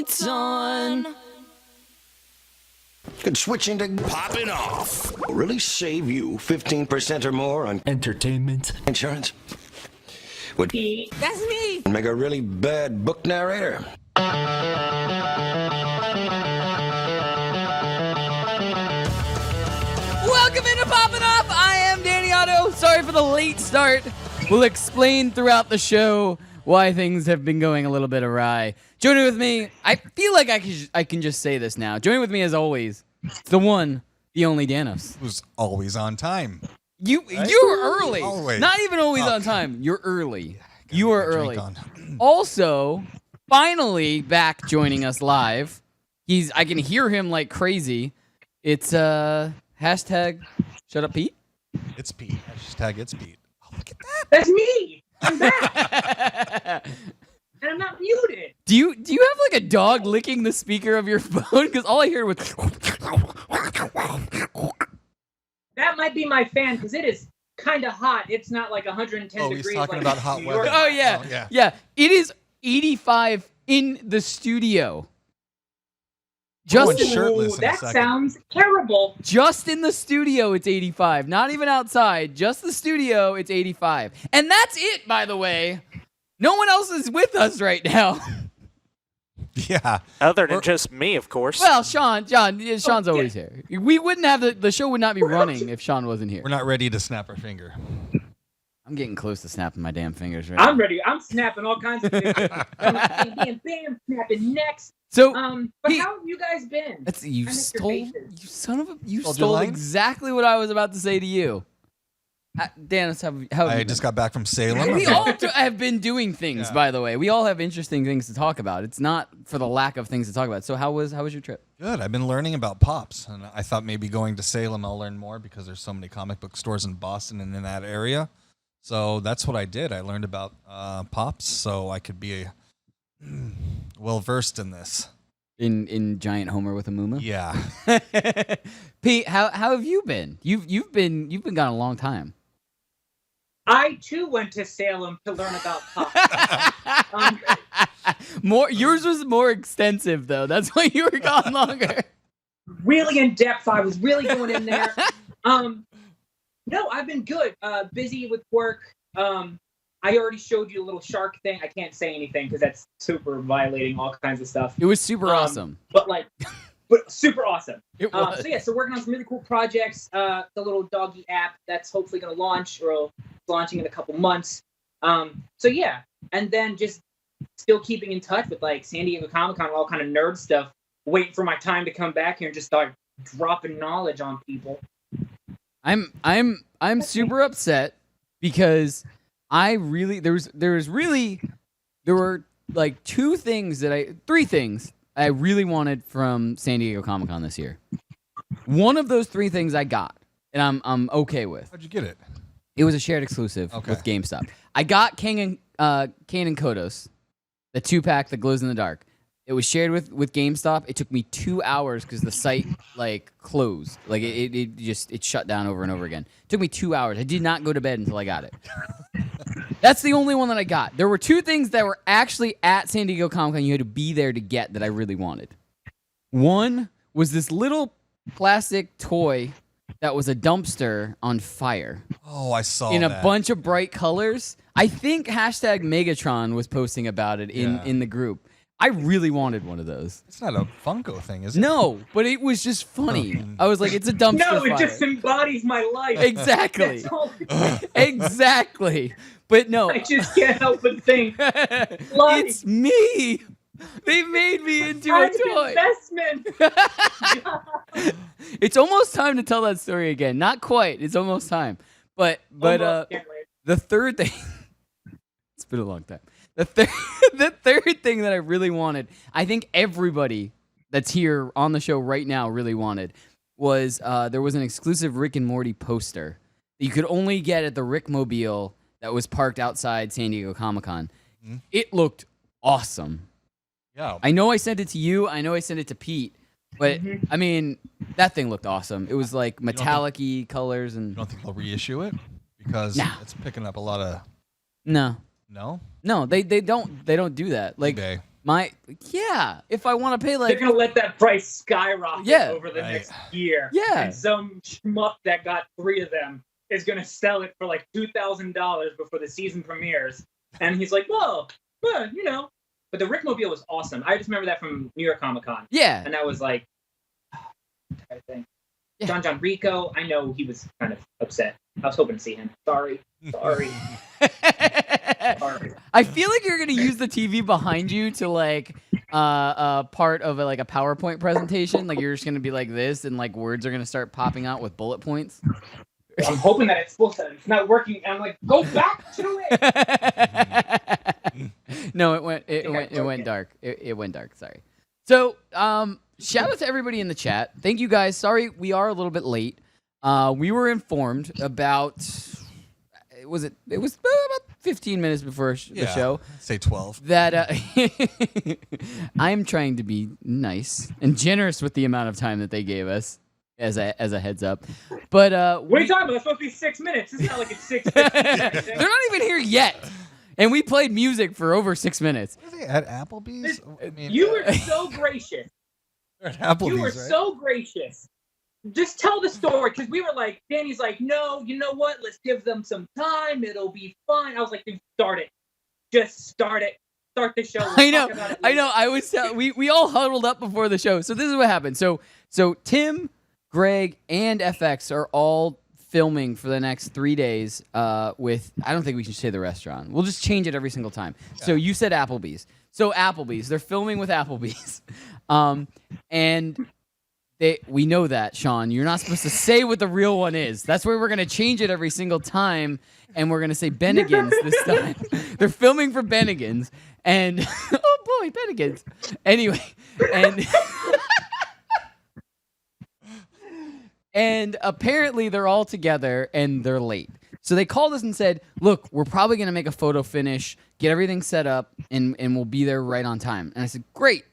lights on. Could switching to Poppin Off really save you 15% or more on Entertainment. insurance? Would That's me. make a really bad book narrator. Welcome into Poppin Off. I am Danny Otto. Sorry for the late start. We'll explain throughout the show why things have been going a little bit awry. Joining with me, I feel like I can just say this now. Joining with me as always, the one, the only Danos. Who's always on time. You're early. Always. Not even always on time. You're early. You are early. On. Also, finally back joining us live. I can hear him like crazy. It's hashtag shut up Pete. It's Pete. Hashtag it's Pete. Oh, look at that. That's me. I'm back. And I'm not muted. Do you have like a dog licking the speaker of your phone? Because all I hear was That might be my fan because it is kind of hot. It's not like 110 Oh, degrees. he's talking like about hot New York. weather. Oh yeah. It is 85 in the studio. Going Just shirtless in a that second. sounds terrible. Just in the studio, it's 85. Not even outside. Just the studio, it's 85. And that's it, by the way. No one else is with us right now. Yeah. Other than just me, of course. Well, Sean's always here. We wouldn't have the show would not be running if Sean wasn't here. We're not ready to snap our finger. I'm getting close to snapping my damn fingers right I'm now. ready. I'm snapping all kinds of things. Bam, bam, snapping next. So, But how have you guys been? you I miss your stole, faces. you son of a, you Stole your stole line? exactly what I was about to say to you. Dennis, how have I you just been? got back from Salem. We all have been doing things, Yeah. by the way. We all have interesting things to talk about. It's not for the lack of things to talk about. So how was your trip? Good. I've been learning about Pops, and I thought maybe going to Salem I'll learn more because there's so many comic book stores in Boston and in that area. So that's what I did. I learned about Pops so I could be well versed in this. In giant Homer with a Moo Moo? Yeah. Pete, how have you been? You've been gone a long time. I too went to Salem to learn about pop. Yours was more extensive though. That's why you were gone longer. Really in depth. I was really going in there. No, I've been good. Busy with work. I already showed you a little shark thing. I can't say anything because that's super violating all kinds of stuff. It was super awesome. But super awesome. It was. So working on some really cool projects. The little doggy app that's hopefully going to launch or launching in a couple months. And then just still keeping in touch with like San Diego Comic-Con and all kind of nerd stuff. Waiting for my time to come back here and just start dropping knowledge on people. I'm super upset because there were like three things I really wanted from San Diego Comic-Con this year. One of those three things I got, and I'm okay with. How'd you get it? It was a shared exclusive with GameStop. I got Kane and Kodos, the 2-pack that glows in the dark. It was shared with GameStop. It took me 2 hours because the site like closed. Like it shut down over and over again. It took me 2 hours. I did not go to bed until I got it. That's the only one that I got. There were two things that were actually at San Diego Comic-Con you had to be there to get that I really wanted. One was this little plastic toy that was a dumpster on fire. Oh, I saw in a that. bunch of bright colors. I think hashtag Megatron was posting about it in the group. I really wanted one of those. It's not a Funko thing, is it? No, but it was just funny. I was like, it's a dumpster No, fire. it just embodies my life. Exactly. That's all. Exactly. But no. I just can't help but think. It's me. They made me into a toy. Investment. It's almost time to tell that story again. Not quite. It's almost time. But Can't wait. the third thing. It's been a long time. The third thing that I really wanted, I think everybody that's here on the show right now really wanted, was there was an exclusive Rick and Morty poster that you could only get at the Rickmobile that was parked outside San Diego Comic-Con. Mm-hmm. It looked awesome. Yeah. I know I sent it to you. I know I sent it to Pete. But, I mean, that thing looked awesome. It was like metallic-y colors. And You don't think they'll reissue it? Because Nah. it's picking up a lot of... No. No? No, they don't do that. Like eBay. if I want to pay They're like gonna let that price skyrocket over the next year. Yeah. And some schmuck that got 3 of them is gonna sell it for like $2,000 before the season premieres. And he's like, well, you know. But the Rickmobile was awesome. I just remember that from New York Comic Con. Yeah. And that was like, I think. Yeah. John Rico, I know he was kind of upset. I was hoping to see him. Sorry. I feel like you're gonna use the TV behind you to like part of like a PowerPoint presentation. Like you're just gonna be like this, and like words are gonna start popping out with bullet points. I'm hoping that it's supposed to. It's not working. I'm like, go back to it. No, it went dark. It went dark. Sorry. So shout out to everybody in the chat. Thank you guys. Sorry we are a little bit late. We were informed about. It was about 15 minutes before the show. Say 12. That I'm trying to be nice and generous with the amount of time that they gave us as a heads up. But what are you talking about? It's supposed to be 6 minutes. It's not like it's 6. They're not even here yet, and we played music for over 6 minutes. What are they at Applebee's? You were so gracious. They're at Applebee's, You were right? so gracious. Just tell the story, because we were like, Danny's like, no, you know what? Let's give them some time. It'll be fine. I was like, dude, start it. Just start it. Start the show. I know. I was we all huddled up before the show. So this is what happened. So Tim, Greg, and FX are all filming for the next 3 days with, I don't think we should say the restaurant. We'll just change it every single time. Yeah. So you said Applebee's. So Applebee's. They're filming with Applebee's. And we know that, Sean. You're not supposed to say what the real one is. That's where we're going to change it every single time, and we're going to say Bennigan's this time. They're filming for Bennigan's, and oh boy, Bennigan's. Anyway, and apparently they're all together, and they're late. So they called us and said, look, we're probably going to make a photo finish, get everything set up, and we'll be there right on time. And I said, great.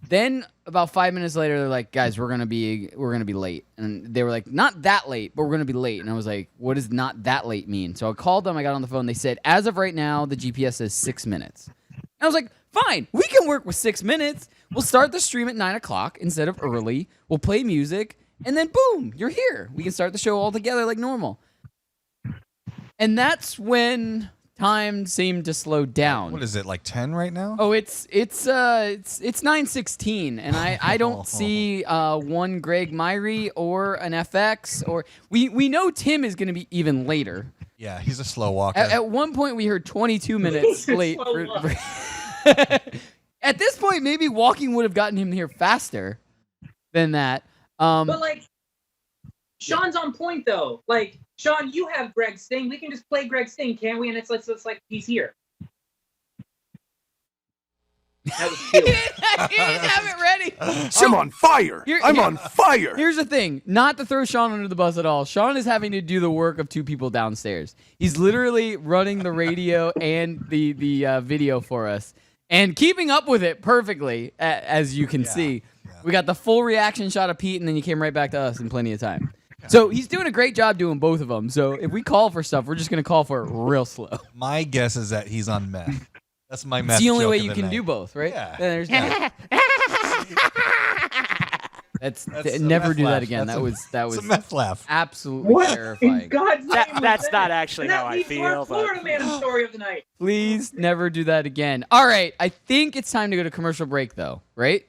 Then about 5 minutes later, they're like, guys, we're gonna be late. And they were like, not that late, but we're gonna be late. And I was like, what does not that late mean? So I called them, I got on the phone, they said, as of right now, the GPS says 6 minutes. And I was like, fine, we can work with 6 minutes. We'll start the stream at 9 o'clock instead of early. We'll play music, and then boom, you're here. We can start the show all together like normal. And that's when time seemed to slow down. What is it, like 10 right now? Oh, it's 9:16, and I don't see one Greg Myrie or an FX, or we know Tim is going to be even later. Yeah, he's a slow walker. At one point, we heard 22 minutes late. At this point, maybe walking would have gotten him here faster than that. But like, Sean's on point though. Like, Sean, you have Greg's thing. We can just play Greg's thing, can't we? And it's like he's here. That was cute. He didn't have it ready. I'm on fire. I'm on fire. Here's the thing. Not to throw Sean under the bus at all. Sean is having to do the work of 2 people downstairs. He's literally running the radio and the video for us and keeping up with it perfectly, as you can see. Yeah. We got the full reaction shot of Pete, and then you came right back to us in plenty of time. So he's doing a great job doing both of them. So if we call for stuff, we're just going to call for it real slow. My guess is that he's on meth. That's my meth. It's the only joke way of you the can night. do both, right? Yeah. There's never do that again. That was a meth laugh. Absolutely terrifying. In God's name That's not actually how I feel. Florida man story of the night. Please never do that again. All right, I think it's time to go to commercial break, though. Right?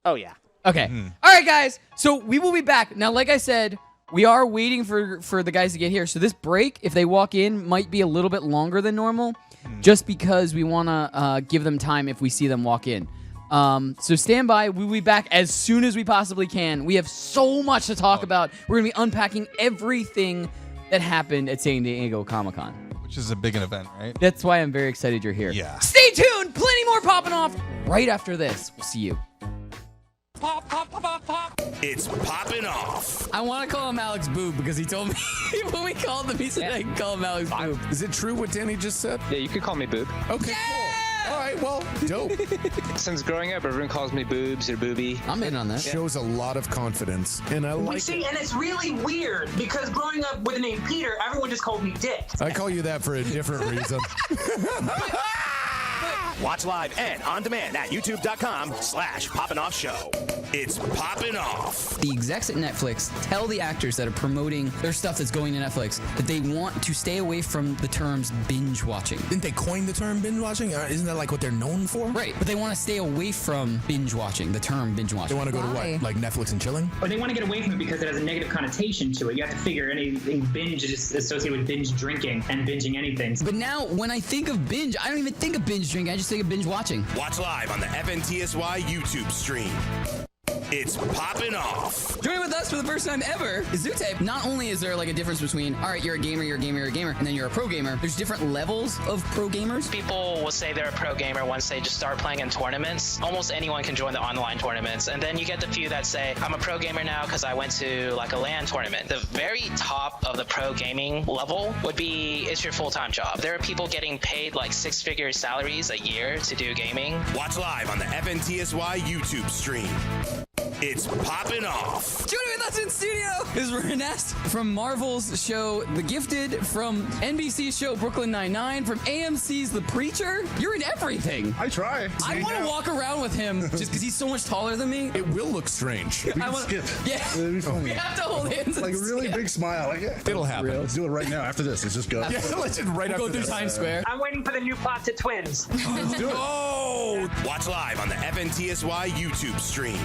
Oh yeah. Okay. All right, guys. So we will be back now. Like I said, we are waiting for the guys to get here. So this break, if they walk in, might be a little bit longer than normal, just because we want to give them time if we see them walk in. So stand by. We'll be back as soon as we possibly can. We have so much to talk about. We're going to be unpacking everything that happened at San Diego Comic-Con. Which is a big event, right? That's why I'm very excited you're here. Yeah. Stay tuned. Plenty more popping off right after this. We'll see you. Pop, pop, pop, pop, pop. It's popping off. I want to call him Alex Boob because he told me when we called him, he said I can call him Alex Boob. Is it true what Danny just said? Yeah, you could call me Boob. Okay, cool. All right, well, dope. Since growing up, everyone calls me Boobs or Booby. I'm in on that. Shows a lot of confidence, and I like See, it. and it's really weird because growing up with the name Peter, everyone just called me Dick. I call you that for a different reason. Watch live and on demand at youtube.com/Poppin Off Show. It's Poppin Off. The execs at Netflix tell the actors that are promoting their stuff that's going to Netflix that they want to stay away from the terms binge watching. Didn't they coin the term binge watching? Isn't that like what they're known for? Right, but they want to stay away from binge watching, the term binge watching. They want to go to what? Like Netflix and chilling? Or they want to get away from it because it has a negative connotation to it. You have to figure anything binge is associated with binge drinking and binging anything. But now, when I think of binge, I don't even think of binge drinking. I just think of binge watching. Watch live on the FNTSY YouTube stream. It's Poppin Off. Joining with us for the first time ever is Zute. Not only is there like a difference between, all right, you're a gamer, and then you're a pro gamer. There's different levels of pro gamers. People will say they're a pro gamer once they just start playing in tournaments. Almost anyone can join the online tournaments. And then you get the few that say, I'm a pro gamer now because I went to like a LAN tournament. The very top of the pro gaming level would be, it's your full-time job. There are people getting paid like six-figure salaries a year to do gaming. Watch live on the FNTSY YouTube stream. It's Poppin Off. Joining with us in studio is Renest from Marvel's show The Gifted, from NBC's show Brooklyn Nine-Nine, from AMC's The Preacher. You're in everything. I try. I want to walk around with him just because he's so much taller than me. It will look strange. I want to skip. Yeah, It'll be funny. we have to hold hands. Like a and really skip. big smile. Like, yeah. It'll happen. Let's do it right now. After this, let's just go. Yeah, let's just right We'll after go through this. Times Square. I'm waiting for the new plot to Twins. Let's do it. Oh! Watch live on the FNTSY YouTube stream.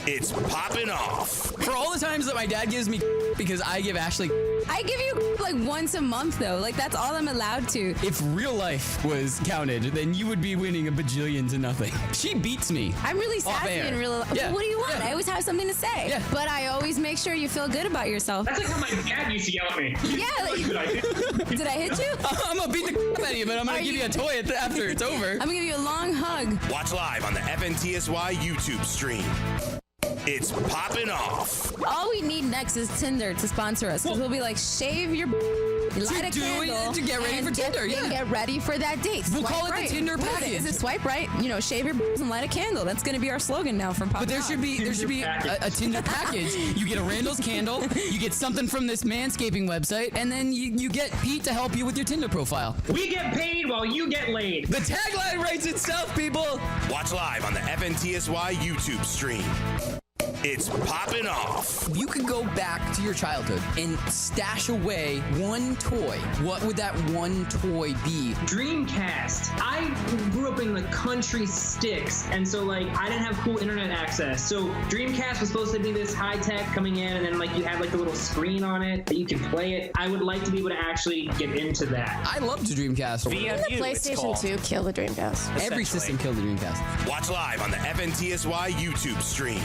It's Poppin Off. For all the times that my dad gives me because I give Ashley, I give you like once a month though. Like that's all I'm allowed to. if real life was counted, then you would be winning a bajillion to nothing. She beats me. I'm really Off sassy air. in real life. Yeah. What do you want? Yeah. I always have something to say. Yeah. But I always make sure you feel good about yourself. That's like how my dad used to yell at me. Yeah. Like, did I hit you? I'm gonna beat the out of you, but I'm gonna give you a toy after it's over. I'm gonna give you a long hug. Watch live on the FNTSY YouTube stream. It's Poppin Off. All we need next is Tinder to sponsor us, because we'll be like, shave your light a do it candle to get ready and for Tinder, yeah. Get ready for that date. We'll Swipe call it the right. Tinder What is it? package. Is it swipe right? You know, shave your and light a candle. That's gonna be our slogan now from Pop. But there should be a Tinder package. You get a Randall's candle, you get something from this manscaping website, and then you get Pete to help you with your Tinder profile. We get paid while you get laid. The tagline writes itself, people. Watch live on the FNTSY YouTube stream. It's Poppin Off. If you could go back to your childhood and stash away one toy, what would that one toy be? Dreamcast. I grew up in the country sticks, and so like I didn't have cool internet access. So Dreamcast was supposed to be this high tech coming in, and then like you had like a little screen on it that you could play it. I would like to be able to actually get into that. I loved the Dreamcast. Didn't the PlayStation 2 kill the Dreamcast? Every system killed the Dreamcast. Watch live on the FNTSY YouTube stream.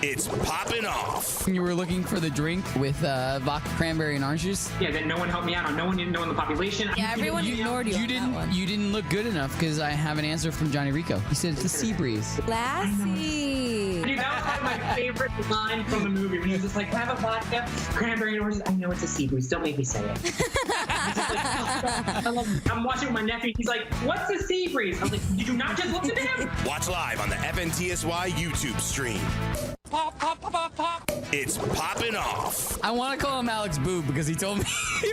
It's Poppin Off. You were looking for the drink with vodka, cranberry, and orange juice. Yeah, that no one helped me out on. No one didn't know in the population. Yeah, everyone ignored you. You on that one. didn't look good enough because I have an answer from Johnny Rico. He said it's a sea breeze. Lassie. Dude, that was like my favorite line from the movie when he was just like, have a vodka, cranberry, and oranges. I know it's a sea breeze. Don't make me say it. I'm watching with my nephew. He's like, what's a sea breeze? I was like, did you not just look at him? Watch live on the FNTSY YouTube stream. Pop, pop, pop, pop, pop. It's Poppin Off. I want to call him Alex Boob because he told me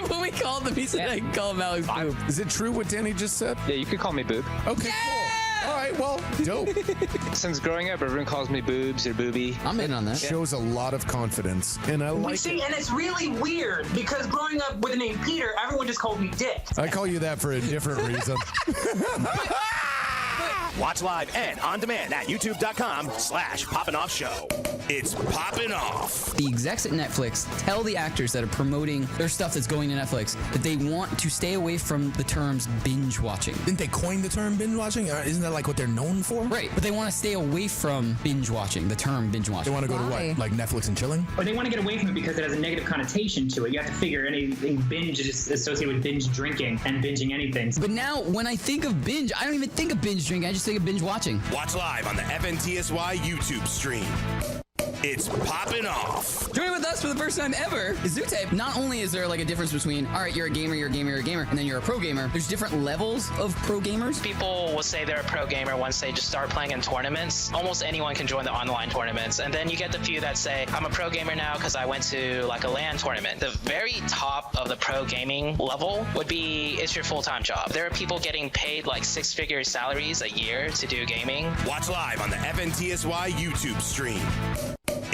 when we called him, he said I can call him Alex Boob. Is it true what Danny just said? Yeah, you could call me Boob. Okay, cool. All right, well, dope. Since growing up, everyone calls me Boobs or Booby. I'm in on that. Shows a lot of confidence, and I like See, it. and it's really weird because growing up with the name Peter, everyone just called me Dick. I call you that for a different reason. Watch live and on demand at youtube.com/Poppin Off Show. It's Poppin Off. The execs at Netflix tell the actors that are promoting their stuff that's going to Netflix that they want to stay away from the terms binge watching. Didn't they coin the term binge watching? Isn't that like what they're known for? Right, but they want to stay away from binge watching, the term binge They watching. want to go to Why? what? Like Netflix and chilling? Or they want to get away from it because it has a negative connotation to it. You have to figure anything binge is associated with binge drinking and binging anything. But now, when I think of binge, I don't even think of binge drinking. I just think of binge watching. Watch live on the FNTSY YouTube stream. It's Poppin' Off. Joining with us for the first time ever is Zute. Not only is there like a difference between, all right, you're a gamer, and then you're a pro gamer, there's different levels of pro gamers. People will say they're a pro gamer once they just start playing in tournaments. Almost anyone can join the online tournaments. And then you get the few that say, I'm a pro gamer now because I went to like a LAN tournament. The very top of the pro gaming level would be, it's your full-time job. There are people getting paid like six-figure salaries a year to do gaming. Watch live on the FNTSY YouTube stream.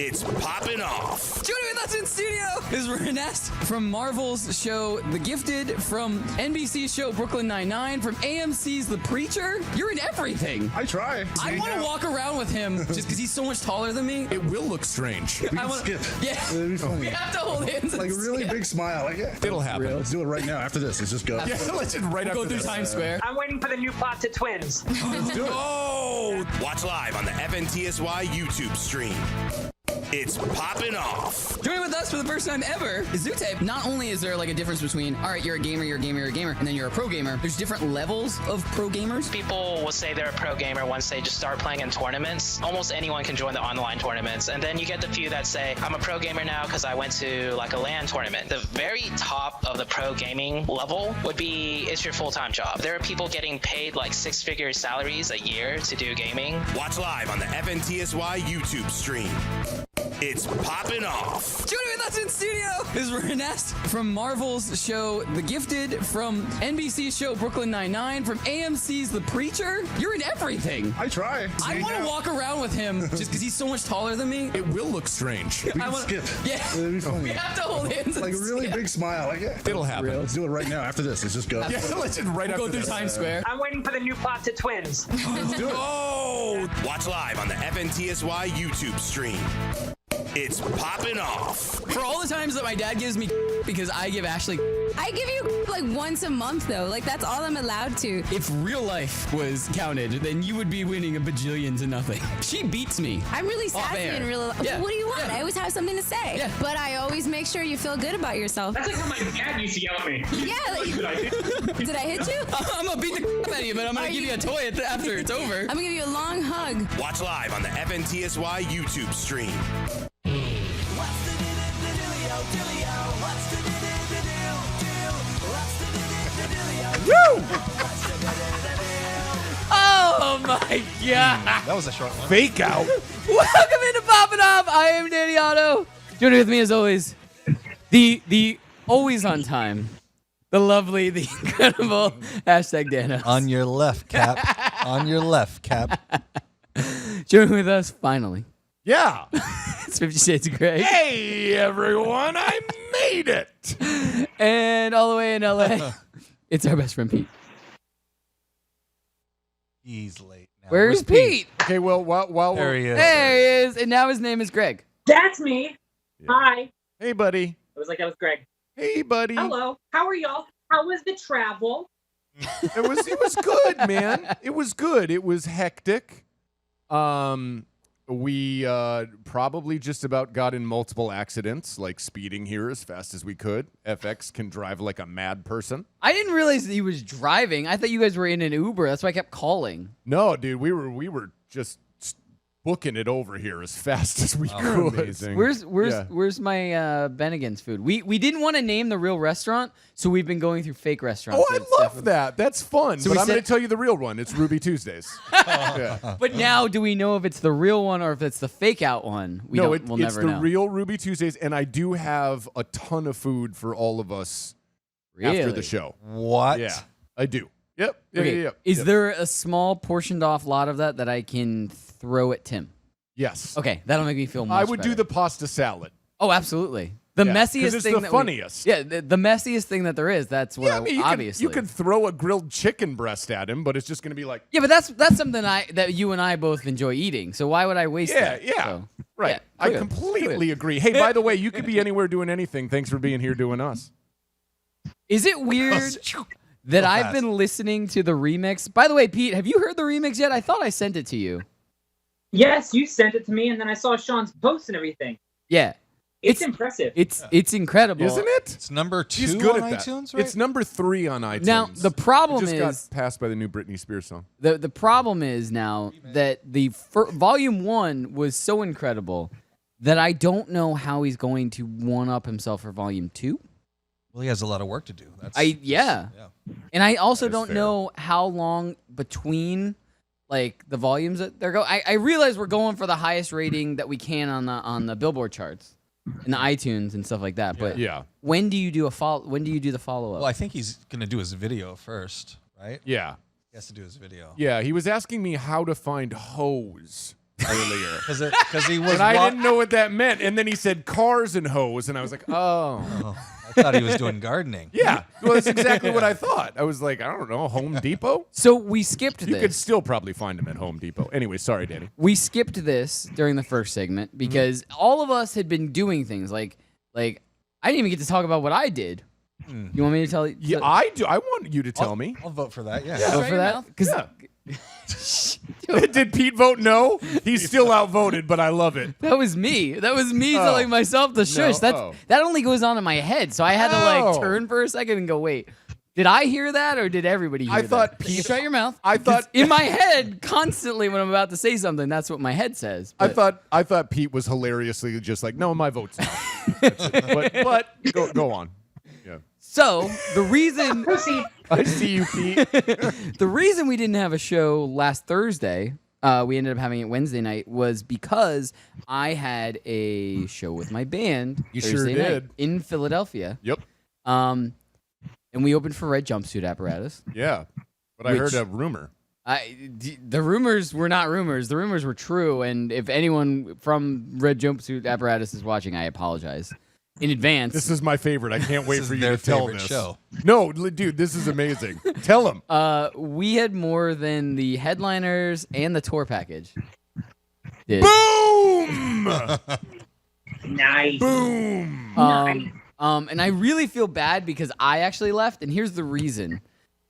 It's Poppin' Off. Joining with us in studio is Renest from Marvel's show The Gifted, from NBC's show Brooklyn Nine-Nine, from AMC's The Preacher. You're in everything. I try. I want to walk around with him just because he's so much taller than me. It will look strange. We can skip. Yeah. It'll be funny. We have to hold hands. Like a and really skip. big smile. Like, yeah. It'll happen. Let's do it right now. After this, let's just go. Yeah, let's just right Go after through this. Times Square. I'm waiting for the new plot to Twins. Let's do it. Oh! Watch live on the FNTSY YouTube stream. It's Poppin' Off. Joining with us for the first time ever is Zute. Not only is there like a difference between, all right, you're a gamer, and then you're a pro gamer, there's different levels of pro gamers. People will say they're a pro gamer once they just start playing in tournaments. Almost anyone can join the online tournaments. And then you get the few that say, I'm a pro gamer now because I went to like a LAN tournament. The very top of the pro gaming level would be, it's your full-time job. There are people getting paid like six-figure salaries a year to do gaming. Watch live on the FNTSY YouTube stream. It's Poppin' Off. Joining with us in studio is Renest from Marvel's show The Gifted, from NBC's show Brooklyn Nine-Nine, from AMC's The Preacher. You're in everything. I try. I want to walk around with him just because he's so much taller than me. It will look strange. We can skip. Yeah. It'll be funny. We have to hold hands. Like a and really skip. big smile. Like, yeah. It'll happen. Let's do it right now. After this, let's just go. Yeah, let's just right Go after through this. Times Square. I'm waiting for the new plot to Twins. Let's do it. Oh! Watch live on the FNTSY YouTube stream. It's Poppin' Off. For all the times that my dad gives me because I give Ashley, I give you like once a month though. Like that's all I'm allowed to. if real life was counted, then you would be winning a bajillion to nothing. She beats me. I'm really Off sassy air. in real life. Yeah. What do you want? Yeah. I always have something to say. Yeah. But I always make sure you feel good about yourself. That's like how my dad used to yell at me. Yeah. Like, did I hit you? I'm gonna beat the crap out of you, but I'm gonna Are give you- you a toy after it's over. I'm gonna give you a long hug. Watch live on the FNTSY YouTube stream. Oh my god! That was a short one. Fake out. Welcome into Poppin' Off. I am Danny Otto. Joining with me as always, the always on time, the lovely, the incredible #Danos. On your left, Cap. On your left, Cap. Joining with us finally. Yeah. It's 50 Shades of Grey. Hey, everyone. I made it. And all the way in LA, it's our best friend Pete. He's late now. Where's Pete? Okay, well, while There he is. There he is. And now his name is Greg. That's me. Hi. Hey, buddy. It was like that was Greg. Hey, buddy. Hello. How are y'all? How was the travel? It was good, man. It was good. It was hectic. We probably just about got in multiple accidents, like speeding here as fast as we could. FX can drive like a mad person. I didn't realize that he was driving. I thought you guys were in an Uber. That's why I kept calling. No, dude, we were just booking it over here as fast as we could. Amazing. Where's my Bennigan's food? We didn't want to name the real restaurant, so we've been going through fake restaurants. Oh, I love that. That's fun. So but we I'm going said- to tell you the real one. It's Ruby Tuesdays. Yeah. But now, do we know if it's the real one or if it's the fake out one? We'll it's never the know. real Ruby Tuesdays, and I do have a ton of food for all of us after Really? the show. What? Yeah, I do. Yep. Yeah, Okay, yeah. Is Yep. there a small portioned off lot of that I can throw at Tim? Yes. Okay, that'll make me feel much I would do better. the pasta salad. Oh, absolutely. The Yeah, 'cause messiest it's thing the that funniest. Yeah, the messiest thing that there is. That's what I mean, obviously. you could throw a grilled chicken breast at him, but it's just going to be like, Yeah, but that's something that you and I both enjoy eating. So why would I waste that? yeah, So, right. yeah, I good, completely good. agree. Hey, by the way, you could be anywhere doing anything. Thanks for being here doing us. Is it weird that I've fast. been listening to the remix? By the way, Pete, have you heard the remix yet? I thought I sent it to you. Yes, you sent it to me, and then I saw Sean's post and everything. Yeah. It's impressive. It's incredible. Isn't it? It's number 2 He's good on at that. iTunes, right? It's number 3 on iTunes. Now, the problem it just is got passed by the new Britney Spears song. the problem is now that the volume 1 was so incredible that I don't know how he's going to one up himself for volume 2. Well, he has a lot of work to do. Yeah. And I also don't fair. know how long between like the volumes that they're going. I realize we're going for the highest rating that we can on the Billboard charts and the iTunes and stuff like that. But Yeah. when do you do the follow up? Well, I think he's going to do his video first, right? Yeah. He has to do his video. Yeah, he was asking me how to find hose earlier. Because he was. And I didn't know what that meant. And then he said cars and hose. And I was like, oh. I thought he was doing gardening. Yeah. Well, that's exactly what I thought. I was like, I don't know, Home Depot? So we skipped You this. could still probably find him at Home Depot. Anyway, sorry, Danny. We skipped this during the first segment because all of us had been doing things like I didn't even get to talk about what I did. You want me to tell you? Yeah, I do. I want you to tell me. I'll vote for that. Yeah. Vote for that? Because Did Pete vote no? He's still outvoted, but I love it. that was me. That was me telling myself to shush. That only goes on in my head, so I had to like turn for a second and go, wait. Did I hear that or did everybody hear that? I thought Pete. Shut your mouth. I thought in my head constantly when I'm about to say something, that's what my head says. I thought Pete was hilariously just like, no, my vote's no. but go on. Yeah. So the reason I see you, Pete. the reason we didn't have a show last Thursday, we ended up having it Wednesday night, was because I had a show with my band. You Thursday sure night did. in Philadelphia. Yep. And we opened for Red Jumpsuit Apparatus. Yeah. But I heard a rumor. The rumors were not rumors. The rumors were true. And if anyone from Red Jumpsuit Apparatus is watching, I apologize in advance. This is my favorite. I can't wait for you their to tell favorite this. show. No, dude, this is amazing. Tell him. We had more than the headliners and the tour package. Boom! Nice. Boom! And I really feel bad because I actually left, and here's the reason.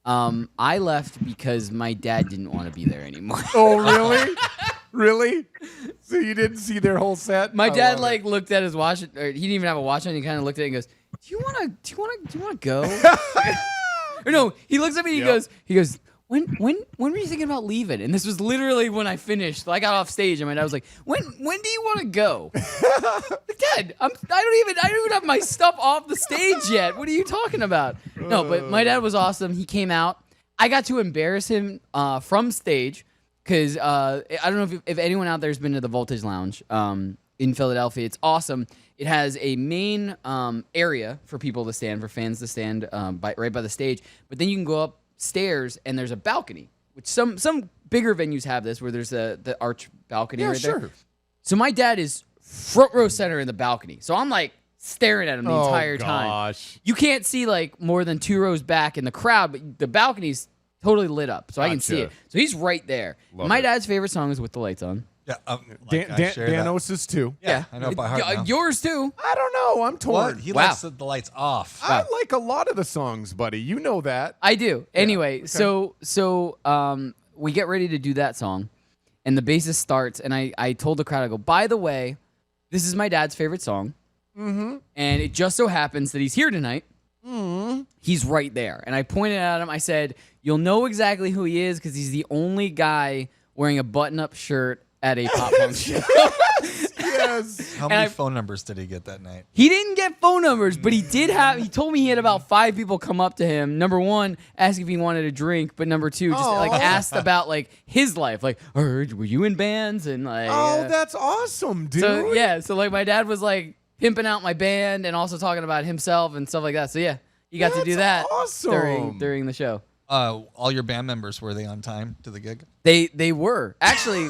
I left because my dad didn't want to be there anymore. Oh, really? Really? So you didn't see their whole set? My dad looked at his watch, or he didn't even have a watch on. He kind of looked at it and goes, "Do you want to go?" Or no, he looks at me and he goes, When were you thinking about leaving? And this was literally when I finished. I got off stage, and my dad was like, "When do you want to go?" Like, Dad, I don't even have my stuff off the stage yet. What are you talking about? No, but my dad was awesome. He came out. I got to embarrass him from stage because I don't know if anyone out there has been to the Voltage Lounge in Philadelphia. It's awesome. It has a main area for people to stand, for fans to stand right by the stage. But then you can go upstairs and there's a balcony, which some bigger venues have this, where there's the arch balcony there. So my dad is front row center in the balcony. So I'm like staring at him the entire time. You can't see like more than 2 rows back in the crowd, but the balcony's totally lit up, so I can see it. So he's right there. My dad's favorite song is With the Lights On. Yeah, Danos is too. Yeah, I know by heart now. Yours too. I don't know. I'm torn. What? He likes the lights off. I like a lot of the songs, buddy. You know that. I do. Anyway, so we get ready to do that song, and the bassist starts, and I told the crowd, I go, by the way, this is my dad's favorite song, and it just so happens that he's here tonight. He's right there. And I pointed at him. I said, you'll know exactly who he is because he's the only guy wearing a button-up shirt at a pop punk show. Yes. How many phone numbers did he get that night? He didn't get phone numbers, but he did have. He told me he had about 5 people come up to him. Number 1, ask if he wanted a drink, but number 2, just asked about like his life. Like, were you in bands? And like, that's awesome, dude. So like my dad was like pimping out my band and also talking about himself and stuff like that. So yeah, you got to do that during the show. All your band members, were they on time to the gig? They were actually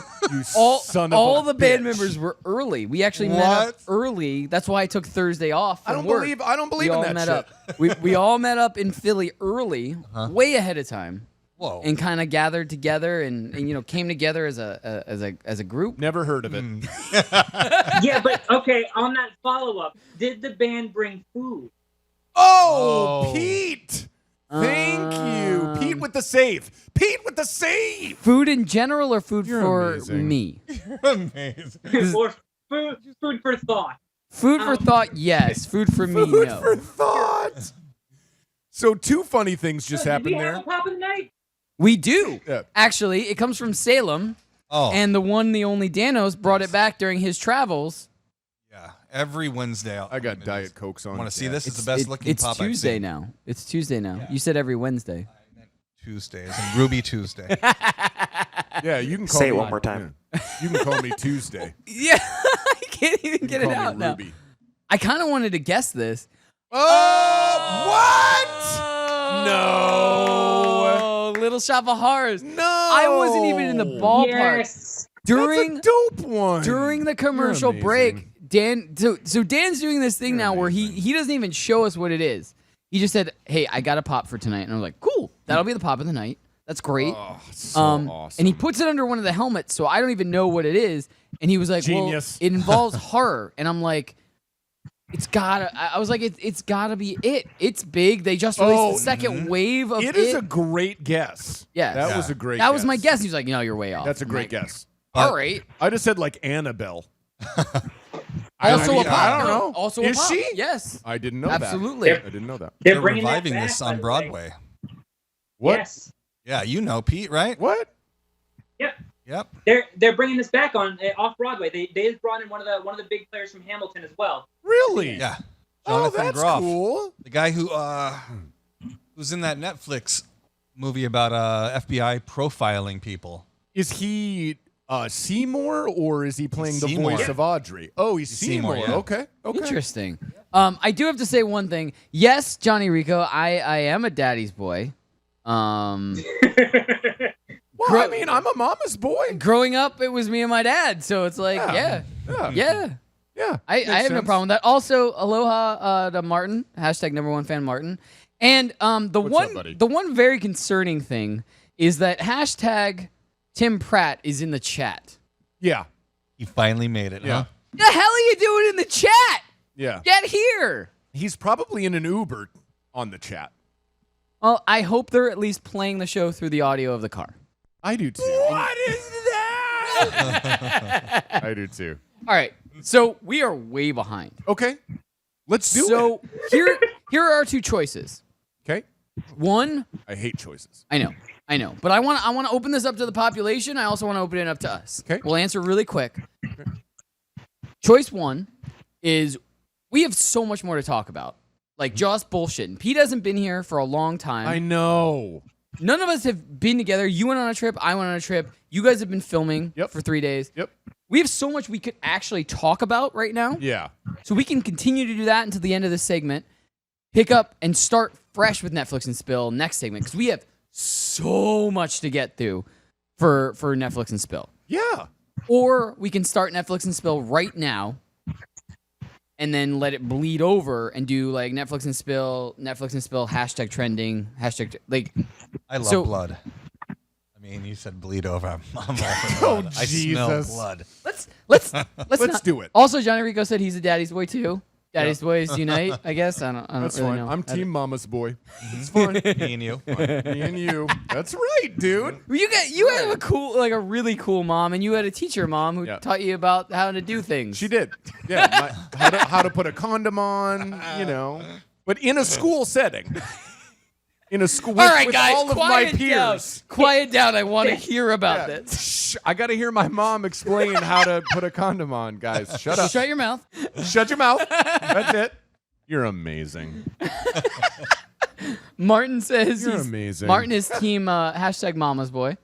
all the band members were early. We actually met up early. That's why I took Thursday off. I don't believe in that shit. We all met up in Philly early, way ahead of time. Whoa! And kind of gathered together and came together as a group. Never heard of it. Yeah, but okay. On that follow up, did the band bring food? Oh, Pete. Thank you. Pete with the save. Pete with the save. Food in general or food for amazing. me? You're amazing. Or food for thought. Food for thought, yes. Food for me, no. Food for thought. So 2 funny things just happened Did we there. have a pop of the night? We do. Yeah. Actually, it comes from Salem. Oh. And the only Danos brought it back during his travels. Every Wednesday. I got Diet Cokes on. Want to see this? It's the best looking It's pop I've Tuesday seen. now. It's Tuesday now. You said every Wednesday. Tuesdays and Ruby Tuesday. Yeah, you can call Say me it one more time. Yeah. You can call me Tuesday. Yeah, I can't even get it Call me out now. Ruby. I kind of wanted to guess this. Oh, what? Oh, Little Shop of Horrors. No, I wasn't even in the ballpark. Yes. During That's a dope one. during the commercial You're break, amazing. Dan. So Dan's doing this thing You're now where amazing. he doesn't even show us what it is. He just said, "Hey, I got a pop for tonight," and I was like, "Cool, that'll be the pop of the night. That's great." Oh, so awesome. And he puts it under one of the helmets, so I don't even know what it is. And he was like, Genius. "Well, it involves horror," and I'm like, "It's gotta." I was like, "It's gotta be it. It's big. They just released the second wave of it." It is a great guess. Yeah. That was a great That guess. was my guess. He's like, "No, you're way off." That's a I'm great like, guess. All right. I just said like Annabelle. Also I a pop. I don't No, know. Also Is a pop. she? Yes. I didn't know Absolutely. that. I didn't know that. They're bringing that reviving back, this by on the way. Broadway. What? Yes. Yeah, you know Pete, right? What? Yep. They're bringing this back on off Broadway. They just brought in one of the big players from Hamilton as well. Really? Yeah. Oh, Jonathan that's Groff, cool. the guy who's in that Netflix movie about FBI profiling people. Is he Seymour or is he playing He's the Seymour. voice of Audrey? Oh, he's Seymour. Seymour, yeah. Okay. Interesting. I do have to say one thing. Yes, Johnny Rico, I am a daddy's boy. Well, I mean, I'm a mama's boy. Growing up, it was me and my dad, so it's like, yeah. Yeah. I have no problem with that. Also, aloha to Martin, hashtag #1 fan Martin. And the one very concerning thing is that hashtag Tim Pratt is in the chat. Yeah. He finally made it, huh? The hell are you doing in the chat? Yeah. Get here. He's probably in an Uber on the chat. Well, I hope they're at least playing the show through the audio of the car. I do too. What is that? I do too. All right. So we are way behind. Okay. Let's do it. So here are our two choices. Okay. One. I hate choices. I know. But I want to open this up to the population. I also want to open it up to us. Okay. We'll answer really quick. Choice one is we have so much more to talk about. Like just bullshit. Pete hasn't been here for a long time. I know. None of us have been together. You went on a trip. I went on a trip. You guys have been filming for 3 days. Yep. We have so much we could actually talk about right now. Yeah. So we can continue to do that until the end of this segment. Pick up and start fresh with Netflix and Spill next segment because we have so much to get through for Netflix and Spill. Yeah. Or we can start Netflix and Spill right now and then let it bleed over and do like Netflix and Spill, hashtag trending, hashtag like. I love blood. I mean, you said bleed over. I'm all for Oh, blood. I smell Jesus. blood. Let's Let's do it. Also, Johnny Rico said he's a daddy's boy too. Daddy's boys unite, I guess. I don't That's really fine. know. I'm team mama's boy. It's fine. Me and you. Me and you. That's right, dude. You have a really cool mom, and you had a teacher mom who taught you about how to do things. She did. Yeah. How to put a condom on, you know. But in a school setting. In a school with, all right, with guys, all of my peers. Down. Quiet down. I want to hear about this. Shh, I got to hear my mom explain how to put a condom on, guys. Shut up. Shut your mouth. Shut your mouth. That's it. You're amazing. Martin says You're he's amazing. Martin is team hashtag mama's boy.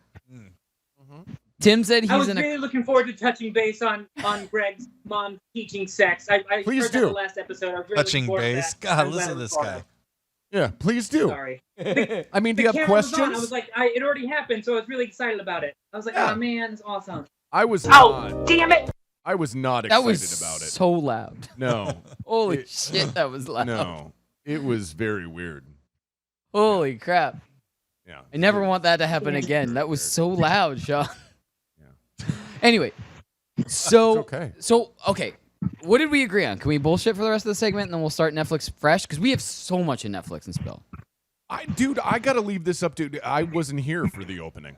Tim said he's I was in really looking forward to touching base on Greg's mom teaching sex. I Please heard that do. the last episode. I was really Touching looking forward to base. that. God, I'm listen glad to it this was part guy. of Yeah, please do. Sorry. I mean, do The you have camera was on. questions? I was like, it already happened, so I was really excited about it. I was like, oh man, it's awesome. I was Oh, not. damn it! I was not that excited was about it. so loud. No. Holy shit, that was loud. No. It was very weird. Holy crap. Yeah. I never want that to happen again. That was so loud, Sean. Anyway, so It's okay. okay. What did we agree on? Can we bullshit for the rest of the segment and then we'll start Netflix fresh? Because we have so much in Netflix and Spill. Dude, I gotta leave this up to. I wasn't here for the opening.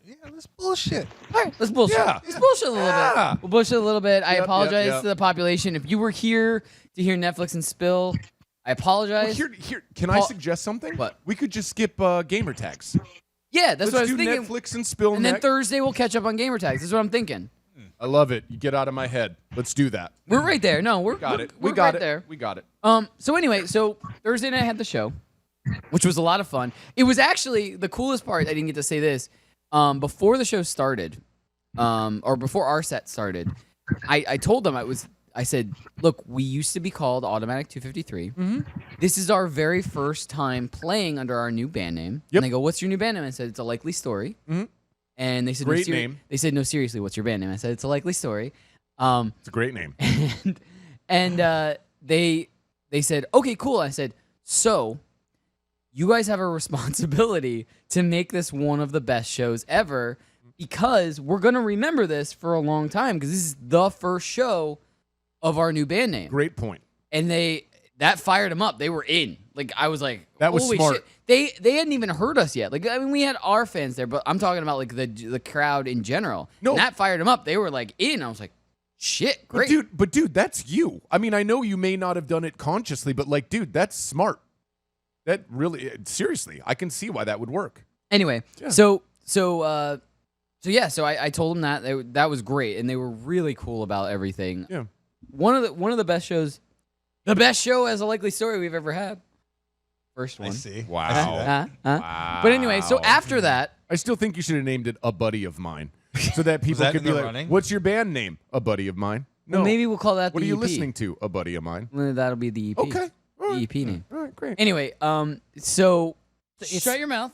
Yeah, let's bullshit. All right, let's bullshit. Yeah. Let's bullshit a little bit. We'll bullshit a little bit. I Yep, apologize yep. to the population. If you were here to hear Netflix and Spill, I apologize. Well, here. Can I suggest something? What? We could just skip gamer tags. Yeah, that's what I Let's was do thinking. Netflix and Spill And then next. Thursday we'll catch up on gamer tags. That's what I'm thinking. I love it. You get out of my head. Let's do that. We're right there. No, we're Got it. We're We got right it. there. We got it. So anyway, so Thursday night I had the show, which was a lot of fun. It was actually the coolest part. I didn't get to say this. Before the show started, or before our set started, I told them I said, look, we used to be called Automatic 253. Mm-hmm. This is our very first time playing under our new band name. Yep. And they go, what's your new band name? I said, it's A Likely Story. Mm-hmm. And they said, Great name. They said, no, seriously, what's your band name? I said, It's A Likely Story. It's a great name. And they said, okay, cool. I said, so you guys have a responsibility to make this one of the best shows ever because we're going to remember this for a long time because this is the first show of our new band name. Great point. And that fired them up. They were in. Like, I was like, That was holy smart. shit. They hadn't even heard us yet. Like, I mean, we had our fans there, but I'm talking about like the crowd in general. No. And that fired them up. They were like in. I was like, shit, great. But dude, that's you. I mean, I know you may not have done it consciously, but like, dude, that's smart. That really, seriously, I can see why that would work. Anyway, Yeah. so I told them that was great, and they were really cool about everything. Yeah. One of the best shows, the best show as A Likely Story we've ever had. First one. I see. Wow. Huh? But anyway, so after that, I still think you should have named it A Buddy of Mine, so that people that could in be the like, running? "What's your band name?" A Buddy of Mine. No. well, maybe we'll call that What the are you EP. listening to? A Buddy of Mine. Well, that'll be the EP. Okay. All The right. EP name. All right. Great. Anyway, so Shut your mouth.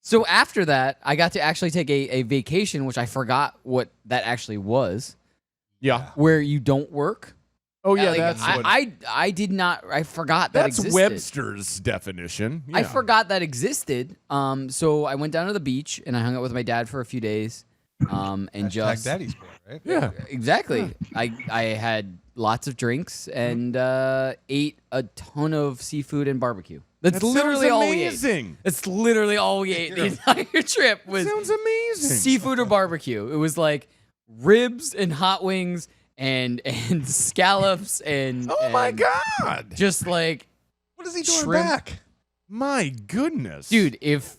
So after that, I got to actually take a vacation, which I forgot what that actually was, Yeah. where you don't work. Oh yeah. Like, That's what. I did not. I forgot that That's existed. Webster's definition. I Yeah. forgot that existed. So I went down to the beach and I hung out with my dad for a few days. And just Daddy's boy, right? Yeah. exactly. I had lots of drinks and ate a ton of seafood and barbecue. That's That literally sounds all we ate. amazing. That's literally all we ate the entire trip was Sounds amazing. seafood or barbecue. It was like ribs and hot wings and scallops and Oh my and God. just like What is he doing Shrimp. back? My goodness. dude, if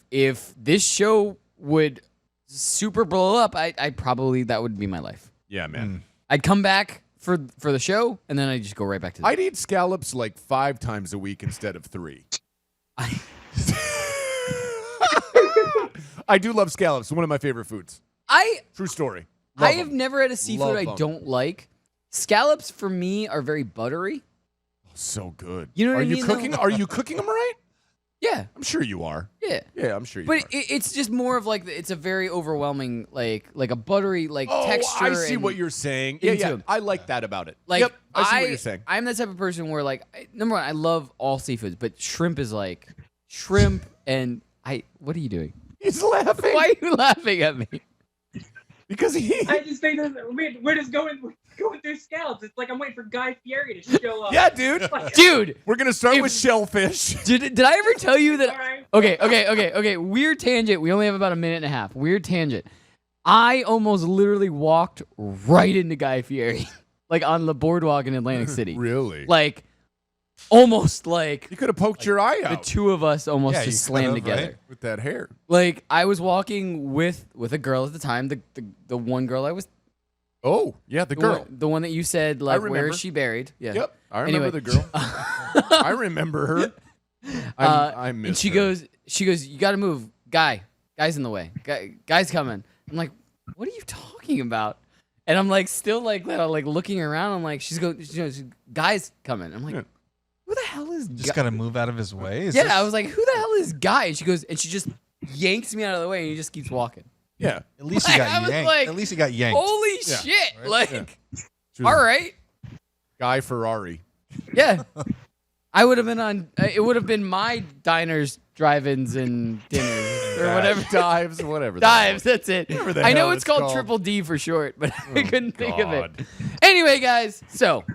this show would super blow up, I probably that would be my life. Yeah, man. I'd come back for the show and then I'd just go right back to the I'd eat scallops like 5 times a week instead of 3. I do love scallops. One of my favorite foods. True story. Love I have 'em. never had a seafood Love I 'em. don't like. Scallops for me are very buttery. So good. You know what are I you mean, though? cooking? Are you cooking them right? Yeah, I'm sure you are. yeah. Yeah, I'm sure you But are. it's just more of like it's a very overwhelming like a buttery like Oh, texture. I see and what you're saying. Yeah, into yeah. 'em. I like that about it. like. Yep, I see what you're saying. I'm the type of person where like number one, I love all seafoods, but shrimp is like shrimp and What are you doing? He's laughing. Why are you laughing at me? Because I just think that we're just going through scallops. It's like I'm waiting for Guy Fieri to show up. Yeah, dude. Dude, We're gonna start with shellfish. Did I ever tell you that? All right. Okay. Weird tangent. We only have about a minute and a half. Weird tangent. I almost literally walked right into Guy Fieri, like on the boardwalk in Atlantic City. Really? Like, almost like You could have poked your eye the out two of us almost Yeah, just you slammed could've, together. right? with that hair. Like I was walking with a girl at the time, the one girl I was Oh, yeah, the girl. the one that you said like where remember. is she buried? Yeah. Yep, I remember Anyway. the girl. I remember her. I miss and she her. goes, you got to move, guy's in the way, guy's coming. I'm like, what are you talking about? And I'm like still like looking around. I'm like, she goes, guy's coming. I'm like, Yeah. who the hell is Just gotta move out of his way. Is Yeah, this- I was like, who the hell is Guy? And she goes, and she just yanks me out of the way, and he just keeps walking. Yeah. At least he I got was yanked. like, At least he got yanked. Holy Yeah. shit! Right? Like, Yeah. She was all right, Guy Ferrari. yeah. I would have been on. It would have been my diners, drive-ins, and dinners, or whatever. Dives, whatever. that Dives. That's it. Whatever the I know hell it's it's called called. Triple D for short, but I couldn't think of it. God. Anyway, guys, so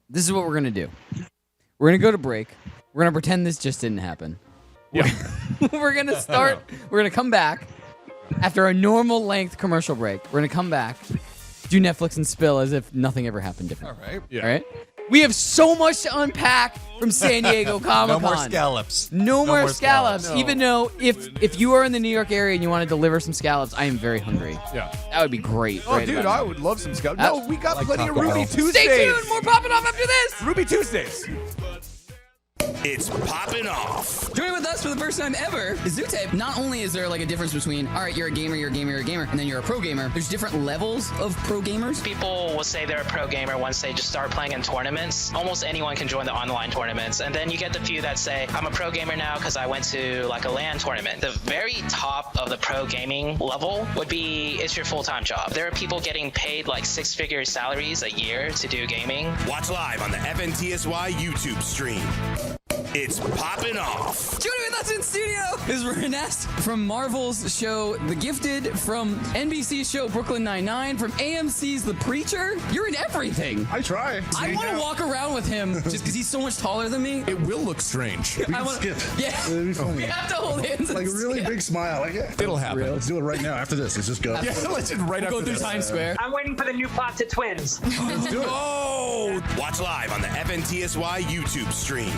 this is what we're gonna do. We're gonna go to break. We're gonna pretend this just didn't happen. Yeah. We're gonna start. We're gonna come back after a normal length commercial break. We're gonna come back, do Netflix and spill as if nothing ever happened different. All right. Yeah. All right. We have so much to unpack from San Diego Comic-Con. No more scallops. No more scallops. scallops. Even though if you are in the New York area and you want to deliver some scallops, I am very hungry. Yeah. That would be great. Oh, right dude, about I now. would love some scallops. No, we got like plenty of Taco Ruby Bell. Tuesdays. Stay tuned. More popping off after this. Ruby Tuesdays. It's Poppin' Off. Joining with us for the first time ever is Zutape. Not only is there like a difference between, all right, you're a gamer, and then you're a pro gamer. There's different levels of pro gamers. People will say they're a pro gamer once they just start playing in tournaments. Almost anyone can join the online tournaments. And then you get the few that say, I'm a pro gamer now because I went to like a LAN tournament. The very top of the pro gaming level would be, it's your full-time job. There are people getting paid like six-figure salaries a year to do gaming. Watch live on the FNTSY YouTube stream. It's Poppin' Off. Joining with us in studio is Renest from Marvel's show The Gifted, from NBC's show Brooklyn Nine-Nine, from AMC's The Preacher. You're in everything. I try. I want to walk around with him just because he's so much taller than me. It will look strange. We can wanna- skip. Yeah. It'll be funny. We have to hold hands. Like a and really skip. big smile. Like, yeah. It'll happen. Let's do it right now. After this, let's just go. Yeah, let's just right Go after through this. Times Square. I'm waiting for the new plot to Twins. Let's do it. Oh, Watch live on the FNTSY YouTube stream.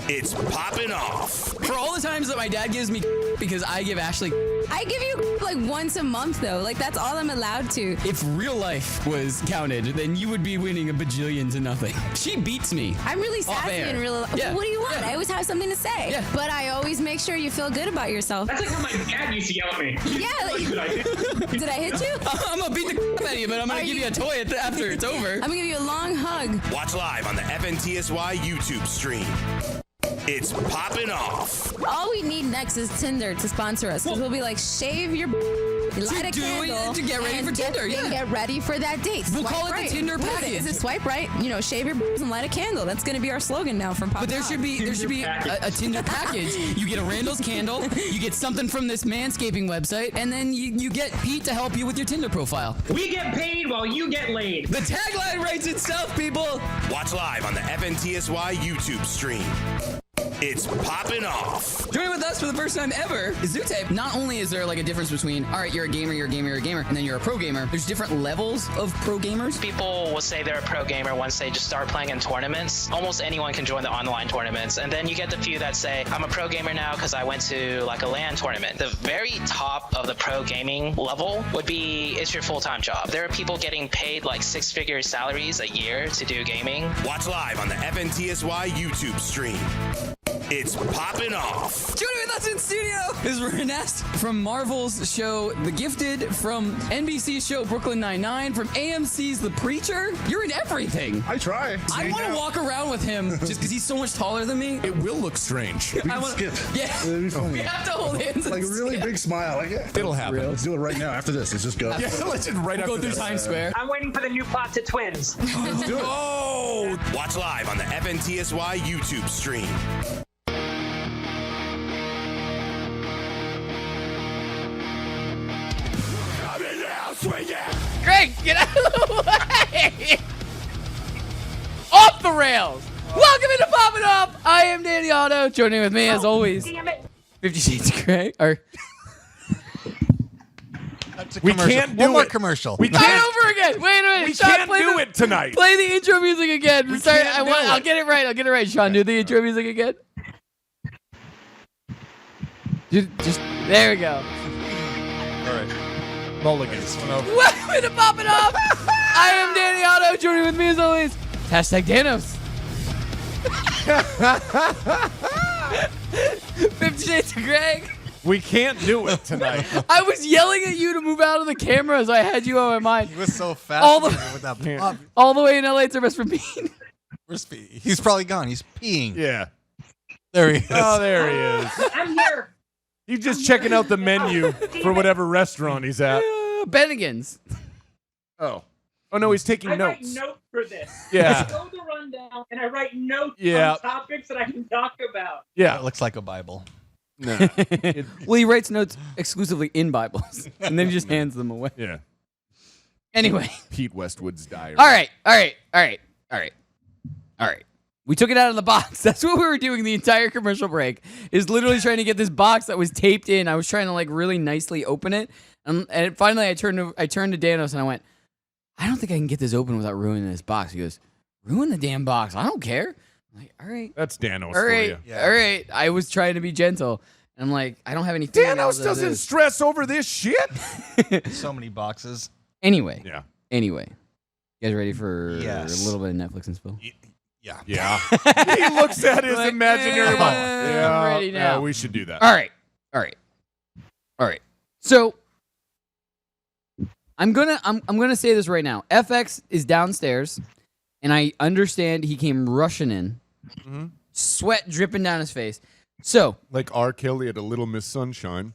It's Poppin' Off. For all the times that my dad gives me because I give Ashley, I give you like once a month though. Like that's all I'm allowed to. if real life was counted, then you would be winning a bajillion to nothing. She beats me. I'm really Off sassy air. in real life. Yeah. What do you want? Yeah. I always have something to say. Yeah. But I always make sure you feel good about yourself. That's like how my dad used to yell at me. Yeah. Like, did I hit you? I'm gonna beat the out of you, but I'm gonna Are give you- you a toy after it's over. I'm gonna give you a long hug. Watch live on the FNTSY YouTube stream. It's Poppin' Off. All we need next is Tinder to sponsor us, because we'll be like, shave your light a do it, candle to get ready and for Tinder, and yeah. get ready for that date. We'll Swipe call it the right. Tinder What is it? package. Is it swipe right? You know, shave your and light a candle. That's gonna be our slogan now from Pop. But there should be a Tinder package. You get a Randall's candle, you get something from this manscaping website, and then you get Pete to help you with your Tinder profile. We get paid while you get laid. The tagline writes itself, people. Watch live on the FNTSY YouTube stream. It's Poppin' Off. Joining with us for the first time ever is Zutape. Not only is there like a difference between, all right, you're a gamer, and then you're a pro gamer. There's different levels of pro gamers. People will say they're a pro gamer once they just start playing in tournaments. Almost anyone can join the online tournaments. And then you get the few that say, I'm a pro gamer now because I went to like a LAN tournament. The very top of the pro gaming level would be, it's your full-time job. There are people getting paid like six-figure salaries a year to do gaming. Watch live on the FNTSY YouTube stream. It's Poppin' Off. Joining with us in studio is Renest from Marvel's show The Gifted, from NBC's show Brooklyn Nine-Nine, from AMC's The Preacher. You're in everything. I try. I want to walk around with him just because he's so much taller than me. it will look strange. We can I wanna- skip. Yeah. It'll be funny. We have to hold hands. Like a and really skip. big smile. Like, yeah. It'll happen. Let's do it right now. After this, let's just go. Yeah, let's just right Go after through this. Times Square. I'm waiting for the new plot to Twins. Let's do it. Oh, Watch live on the FNTSY YouTube stream. Greg, get out of the way! Off the rails! Welcome into Poppin' Off! I am Danny Otto. Joining with me, as always, Damn it. 50 Shades of Greg. Or That's a We commercial. can't do One more it. commercial. We start can't. over again. Wait a minute. We Sean, can't play do the, it tonight. Play the intro music again. We Sorry, can't I want. do I'll it. get it right. I'll get it right. Sean, do the intro music again. Just there we go. All right. Mulligans. Welcome to Poppin' Off. I am Danny Otto. Joining with me as always, hashtag Danos. 50 Shades of Greg. We can't do it tonight. I was yelling at you to move out of the camera as I had you on my mind. He was so All fascinated the- with that pop. All the way in LA to rest for me. Where's Pete? He's probably gone. He's peeing. Yeah. There he is. Oh, there he is. I'm here. He's just checking out the menu for whatever restaurant he's at. Bennigan's. Oh. Oh, no, he's taking I write notes. notes for this. Yeah. I go the rundown and I write notes Yeah. on topics that I can talk about. Yeah. That looks like a Bible. No. Well, he writes notes exclusively in Bibles, and then he just hands them away. Yeah. Anyway. Pete Westwood's diary. All right. We took it out of the box. That's what we were doing the entire commercial break, is literally trying to get this box that was taped in. I was trying to like really nicely open it. And finally I turned to Danos and I went, I don't think I can get this open without ruining this box. He goes, ruin the damn box. I don't care. I'm like, all right. That's Danos All for right. you. All right. I was trying to be gentle. And I'm like, I don't have any fingernails Danos doesn't stress over this shit. So many boxes. Anyway. Yeah. Anyway. You guys ready for Yes. a little bit of Netflix and spill? Yeah. Yeah. He looks at his Like, imaginary ball. Yeah. I'm ready now. Yeah, we should do that. All right. All right. All right. So I'm gonna say this right now. FX is downstairs, and I understand he came rushing in, sweat dripping down his face. So Like R. Kelly at a Little Miss Sunshine.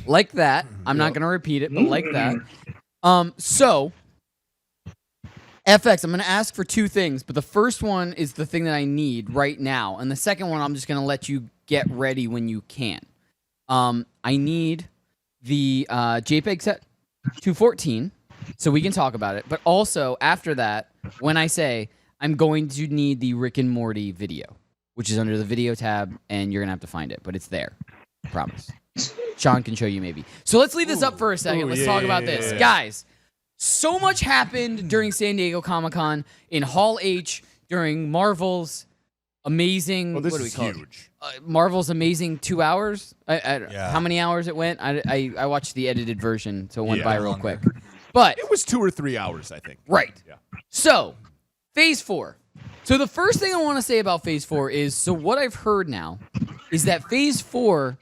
like that. I'm not gonna repeat it, but like that. So FX, I'm gonna ask for two things, but the first one is the thing that I need right now, and the second one I'm just gonna let you get ready when you can. I need the JPEG set 214 so we can talk about it, but also after that, when I say I'm going to need the Rick and Morty video, which is under the video tab, and you're gonna have to find it, but it's there. Promise. Sean can show you maybe. So let's leave this up for a second. Let's talk about this. Guys, so much happened during San Diego Comic-Con in Hall H during Marvel's amazing. Oh, this what do we is call huge. it? Marvel's amazing 2 hours. Yeah. How many hours it went? I watched the edited version, so it went Yeah. by real quick. But It was 2 or 3 hours, I think. right. Yeah. So, Phase 4. So the first thing I want to say about Phase 4 is, so what I've heard now is that Phase 4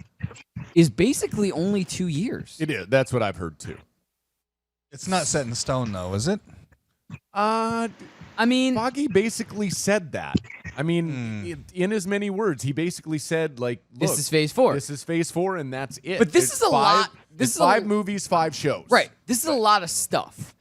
is basically only 2 years. It is. That's what I've heard too. It's not set in stone, though, is it? I mean, Foggy basically said that. I mean, in as many words, he basically said, like, look, this is Phase 4. This is Phase 4, and that's it. But this It's is a five- lot. This it's is a- 5 movies, 5 shows. Right. This is a lot of stuff.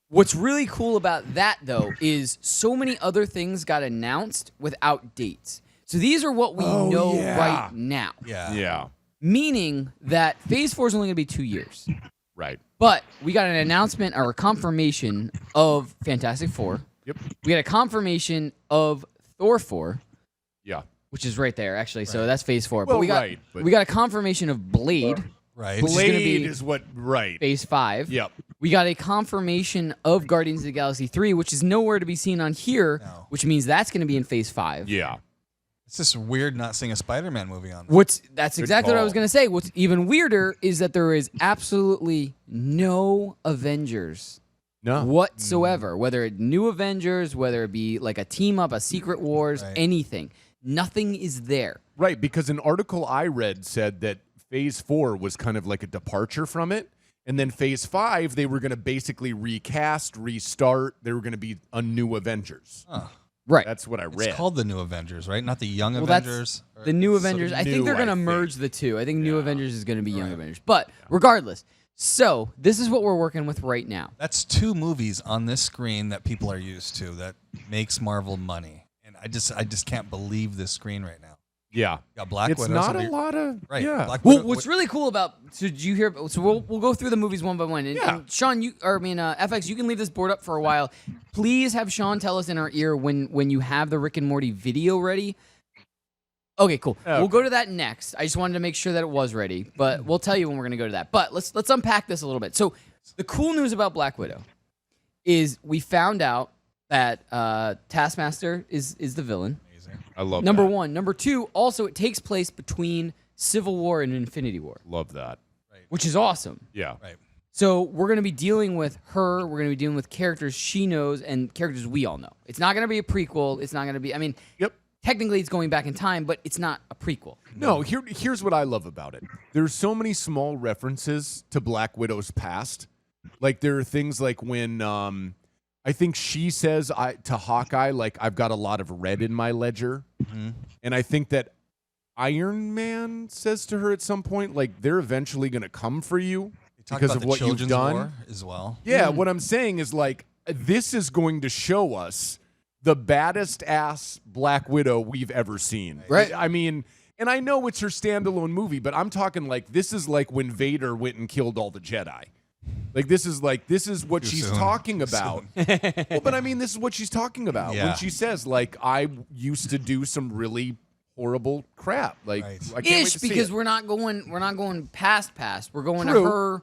What's really cool about that, though, is so many other things got announced without dates. So these are what we know right now. Yeah. Yeah. Meaning that Phase 4 is only going to be 2 years. Right. But we got an announcement or a confirmation of Fantastic Four. Yep. We got a confirmation of Thor 4. Yeah. Which is right there, actually. So that's Phase 4. Well, but we got right, but- we got a confirmation of Blade. Right. Which is gonna Blade be is what, right. Phase 5. Yep. We got a confirmation of Guardians of the Galaxy 3, which is nowhere to be seen on here, No. which means that's going to be in Phase 5. Yeah. It's just weird not seeing a Spider-Man movie on there. That's exactly what I was going to say. What's even weirder is that there is absolutely no Avengers No. whatsoever, whether it new Avengers, whether it be like a team up, a Secret Wars, Right. anything. Nothing is there. Right, because an article I read said that Phase 4 was kind of like a departure from it. And then Phase 5, they were going to basically recast, restart. They were going to be a new Avengers. Huh. Right. That's what I It's read. called the New Avengers, right? Not the Young Well, Avengers. that's the new Avengers. I think new, they're going to I think. merge the two. I think New Avengers is going to be Young Avengers. But regardless, so this is what we're working with right now. That's 2 movies on this screen that people are used to that makes Marvel money. And I just can't believe this screen right now. Yeah. Got Black It's Widow. not somebody- a lot of... Right. Yeah. Black Well, Widow- what's really cool about did you hear? So we'll go through the movies one by one. And, Yeah. and Sean, FX, you can leave this board up for a while. Please have Sean tell us in our ear when you have the Rick and Morty video ready. Okay, cool. Okay. We'll go to that next. I just wanted to make sure that it was ready, but we'll tell you when we're going to go to that. But let's unpack this a little bit. So the cool news about Black Widow is we found out that Taskmaster is the villain. I love Number that. one. Number two, also it takes place between Civil War and Infinity War, Love that. which is awesome. Yeah. Right. So we're going to be dealing with her. We're going to be dealing with characters she knows and characters we all know. It's not going to be a prequel. It's not going to be, I mean, Yep. technically it's going back in time, but it's not a prequel. No, here's what I love about it. There's so many small references to Black Widow's past. Like there are things like when I think she says to Hawkeye, like, I've got a lot of red in my ledger. Mhm. And I think that Iron Man says to her at some point, like, they're eventually going to come for you They talk because about of the what you've Children's done. War as well. Yeah, what I'm saying is, like, this is going to show us the baddest ass Black Widow we've ever seen. Right. I mean, and I know it's her standalone movie, but I'm talking like this is like when Vader went and killed all the Jedi. Like this is what Too she's soon. talking Too about. Well, but I mean, this is what she's talking about Yeah. when she says, like, I used to do some really horrible crap. Like, Right. I can't wait Ish, to see because it. we're not going past. We're going True. to her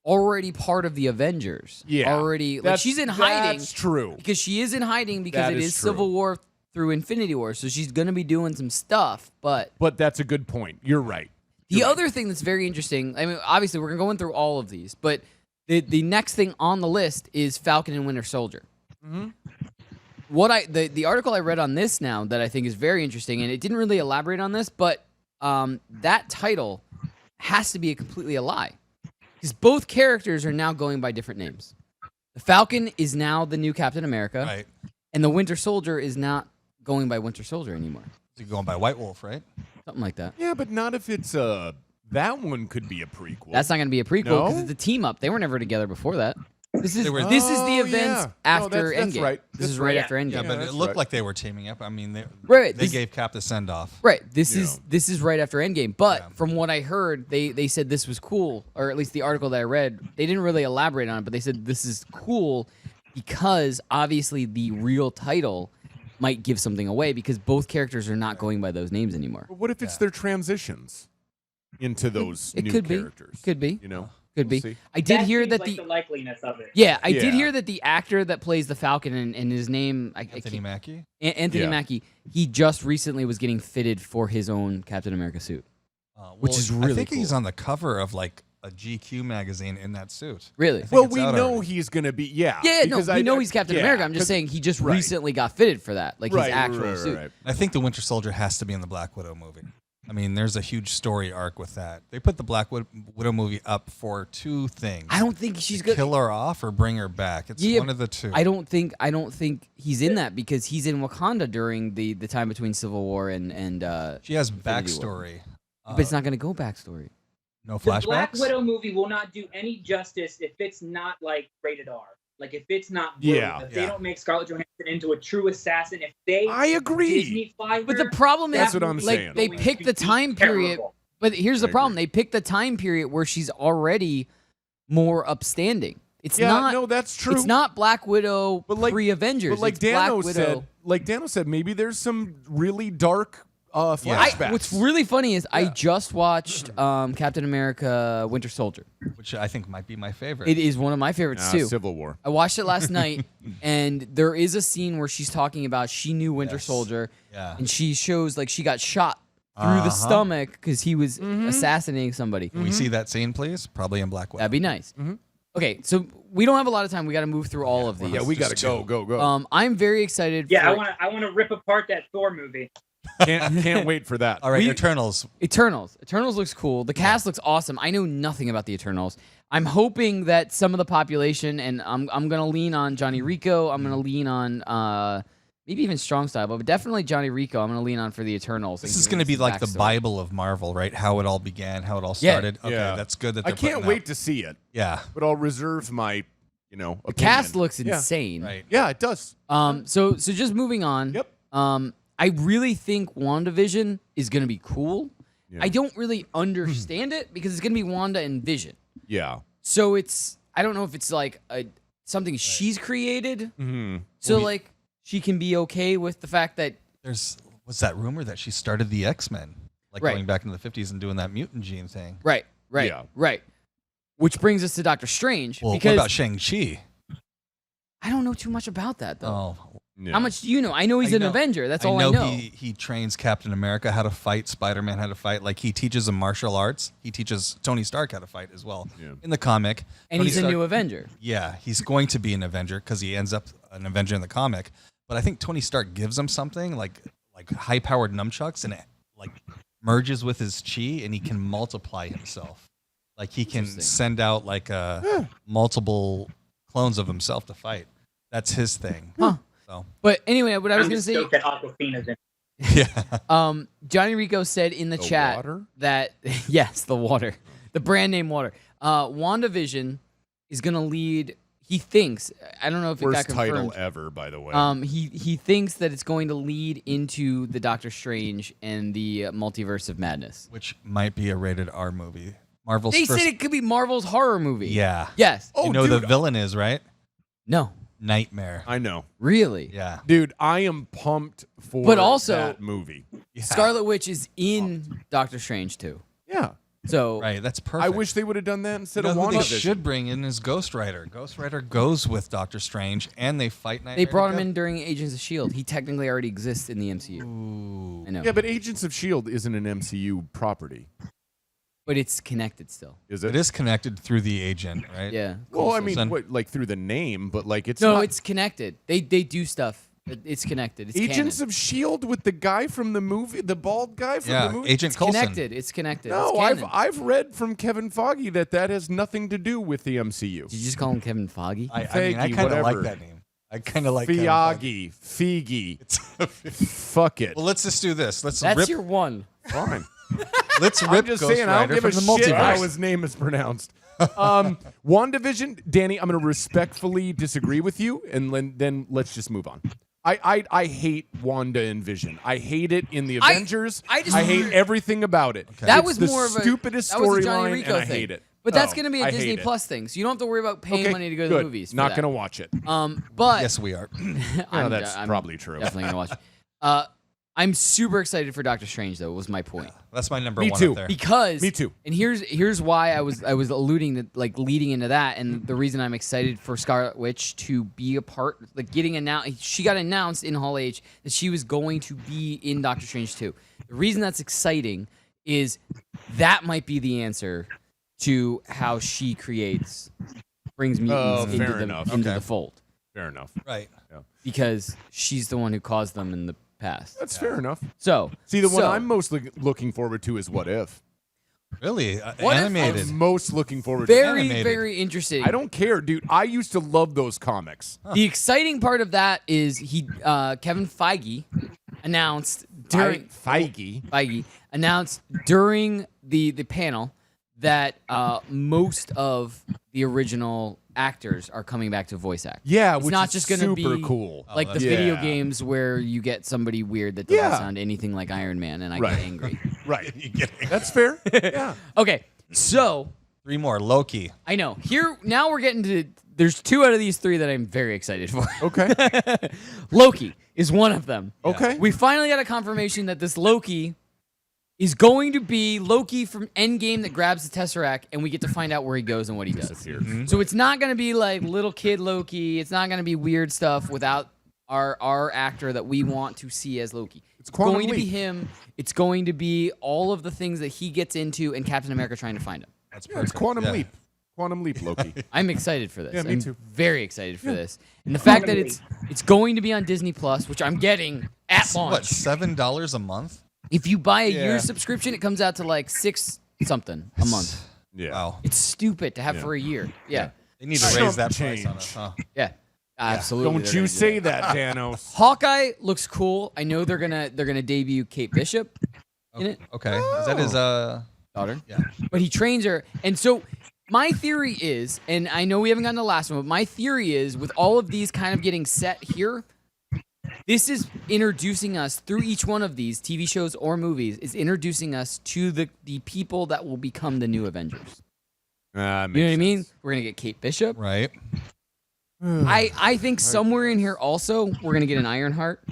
already part of the Avengers. Yeah, already. Like she's in hiding. That's true. Because she is in hiding because That it is is true. Civil War through Infinity War, so she's gonna be doing some stuff. But that's a good point. You're right. the other thing that's very interesting. I mean, obviously we're going through all of these, but the next thing on the list is Falcon and Winter Soldier. Mm-hmm. The article I read on this now that I think is very interesting, and it didn't really elaborate on this, but that title has to be completely a lie because both characters are now going by different names. The Falcon is now the new Captain America, Right. and the Winter Soldier is not going by Winter Soldier anymore. You're going by White Wolf, right? Something like that. Yeah, but not if it's that one could be a prequel. That's not going to be a prequel No? because it's a team up. They were never together before that. This is the Oh, events yeah. No, after that's Endgame. right. This That's is right right. after Endgame. Yeah, but that's it looked right. like they were teaming up. I mean, they this- gave Cap the send off. Right. This is right after Endgame. But from what I heard, they said this was cool, or at least the article that I read, they didn't really elaborate on it, but they said this is cool because obviously the real title might give something away because both characters are not going by those names anymore. But what if it's their transitions into those It new could characters? be. Could be. You know, Could We'll be. see. I did hear seems that like the likeliness of it. Yeah, I did Yeah. hear that the actor that plays the Falcon and his name Anthony Mackie? Anthony Yeah. Mackie, he just recently was getting fitted for his own Captain America suit. Which is really I think cool. he's on the cover of like a GQ magazine in that suit. Really? think Well, it's we out know already. he's going to be. Yeah. Yeah, no, because we know he's Captain yeah, America. I'm just 'cause- saying he just right. recently got fitted for that, like Right, his actual right, suit. right. I think the Winter Soldier has to be in the Black Widow movie. I mean, there's a huge story arc with that. They put the Black Widow movie up for two things. I don't think she's To gonna kill her off or bring her back. It's Yeah, one of the two. I don't think he's in that because he's in Wakanda during the time between Civil War and She has Infinity War. backstory. But it's not going to go backstory. No The Black flashbacks. Widow movie will not do any justice if it's not like rated R. Like if it's not blue, Yeah. if they don't make Scarlett Johansson into a true assassin, if they I agree. Disney-fly But the her, problem is, That's what I'm like, saying. they going picked to the be time period. terrible. But here's the I problem: agree. they picked the time period where she's already more upstanding. It's Yeah, not. no, that's true. It's not Black Widow But like- pre-Avengers. But like it's Black Danos Widow. said, maybe there's some really dark flashbacks. What's really funny is I just watched Captain America: Winter Soldier. Which I think might be my favorite. It is one of my favorites too. Civil War. I watched it last night, and there is a scene where she's talking about she knew Winter Yes. Soldier, Yeah. and she shows like she got shot through the stomach because he was Mm-hmm. assassinating somebody. Can we see that scene, please? Probably in Black Widow. That'd be nice. Okay, so we don't have a lot of time. We got to move through all of these. Yeah, we got Just to go. I'm very excited. Yeah, for I want to rip apart that Thor movie. Can't wait for that. All right, Eternals. Eternals. Eternals looks cool. The cast looks awesome. I know nothing about the Eternals. I'm hoping that some of the population, and I'm gonna lean on Johnny Rico. I'm gonna lean on maybe even Strong Style, but definitely Johnny Rico. I'm gonna lean on for the Eternals. This and is giving going to be some like the backstory. Bible of Marvel, right? How it all began, how it all Yeah. started. Okay, Yeah. that's good that I they're can't putting wait out. to see it, Yeah, but I'll reserve my, The opinion. cast looks Yeah. insane. right. Yeah, it does. So just moving on. Yep. I really think WandaVision is gonna be cool. Yeah. I don't really understand it because it's gonna be Wanda and Vision. Yeah. So I don't know if it's like something she's created. Mm-hmm. So like she can be okay with the fact that What's that rumor that she started the X-Men, like Right. going back into the 50s and doing that mutant gene thing? right. Yeah. Which brings us to Doctor Strange Well, because what about Shang-Chi? I don't know too much about that though. Oh, Yeah. How much do you know? I know he's I an know- Avenger. That's all I know. He trains Captain America how to fight, Spider-Man how to fight. Like he teaches him martial arts. He teaches Tony Stark how to fight as well Yeah. in the comic. And Tony he's a Stark- new Avenger. Yeah, he's going to be an Avenger because he ends up an Avenger in the comic. But I think Tony Stark gives him something like high-powered nunchucks, and it like merges with his chi, and he can multiply himself. Like he can Interesting. send out like multiple clones of himself to fight. That's his thing. Huh. So But anyway, what I was I'm gonna just say, stoked that Aquafina's in. yeah, Johnny Rico said in the The chat water? that yes, the water, the brand name water. WandaVision is gonna lead. He thinks. I don't know if it got Worst confirmed. title ever, by the way. He thinks that it's going to lead into the Doctor Strange and the Multiverse of Madness. which might be a rated R movie. Marvel's They first. said it could be Marvel's horror movie. Yeah. Yes. Oh, you know dude. the villain is right. No. Nightmare. I know. Really? Yeah. Dude, I am pumped for But also- that movie. Yeah. Scarlet Witch is in Doctor Strange too. Yeah. So Right, that's perfect. I wish they would have done that instead You know of who they WandaVision. should bring in is Ghost Rider. Ghost Rider goes with Doctor Strange, and they fight Nightmare they brought him together. in during Agents of S.H.I.E.L.D. He technically already exists in the MCU. Ooh. I know. Yeah, but Agents of S.H.I.E.L.D. isn't an MCU property. But it's connected still. Is it? It is connected through the agent, right? Yeah. Well, I mean, Then- what, like through the name, but like it's No, not it's connected. They do stuff. It's connected. It's Agents canon. of S.H.I.E.L.D. with the guy from the movie, the bald guy from Yeah, the movie. Agent It's Coulson. connected. It's connected. No, it's canon. I've read from Kevin Feige that has nothing to do with the MCU. Did you just call him Kevin Foggy? I mean, I Feige, kind of like whatever. that name. I kind of like Kevin Feige. Feige. Fuck it. Well, let's just do this. That's rip. your one. Fine. Let's I'm rip just Ghost saying, I Rider don't give a from the shit how multiverse. his name is pronounced. WandaVision, Danny, I'm going to respectfully disagree with you, and then let's just move on. I hate Wanda and Vision. I hate it in the Avengers. I just- hate everything about it. That It's was the more of a stupidest that was a Johnny storyline, Rico and I thing. hate it. But that's Oh, going to be a I hate Disney it. Plus thing, so you don't have to worry about paying Okay, money to go to good. the movies. for Not that. going to watch it. But Yes, we are. I'm, that's I'm probably true. Definitely going to watch. I'm super excited for Doctor Strange, though. Was my point. That's my number Me one too. up there. Because Me too. And here's why I was alluding to, like, leading into that, and the reason I'm excited for Scarlet Witch to be a part, like, getting announced. She got announced in Hall H that she was going to be in Doctor Strange 2. The reason that's exciting is that might be the answer to how she brings mutants fair enough. into Okay. the fold, Fair enough. Right. Yeah. because she's the one who caused them in the past. That's fair enough. So See, the one I'm most looking forward to is What If. Really? What if- Animated. I'm most looking forward to very Animated. very interesting. I don't care, dude. I used to love those comics. The exciting part of that is Kevin Feige announced during Feige. announced during the panel that most of the original actors are coming back to voice act. Yeah, It's which not is just going to super be cool. like Oh, the that's video Yeah. games where you get somebody weird that doesn't Yeah. sound anything like Iron Man and I Right. get angry. Right. That's fair. Yeah. Okay, so 3 more. Loki. I know. Now we're getting to. There's 2 out of these 3 that I'm very excited for. Okay. Loki is one of them. Okay. We finally got a confirmation that this Loki is going to be Loki from Endgame that grabs the Tesseract, and we get to find out where he goes and what he does. So it's not going to be like little kid Loki. It's not going to be weird stuff without our actor that we want to see as Loki. It's Quantum going to be Leap. him. It's going to be all of the things that he gets into and Captain America trying to find him. That's Yeah, perfect. it's Quantum Yeah. Leap. Quantum Leap, Loki. I'm excited for this. Yeah, me I'm too. very excited for this. And the fact that it's going to be on Disney Plus, which I'm getting at launch. What, $7 a month? If you buy a Yeah. year subscription, it comes out to like $6 something a month. Yeah. Wow. It's stupid to have for a year. Yeah. They need to Chump raise that change. price on us, huh? Yeah. Absolutely. Don't they're you gonna do say that, Danos. Hawkeye looks cool. I know they're gonna debut Kate Bishop in it. Okay. Is that his Daughter. Yeah. But he trains her. And so my theory is, and I know we haven't gotten to the last one, but my theory is with all of these kind of getting set here, this is introducing us through each one of these TV shows or movies, is introducing us to the people that will become the new Avengers. You know what I mean? We're gonna get Kate Bishop. Right. I think somewhere in here also we're gonna get an Ironheart.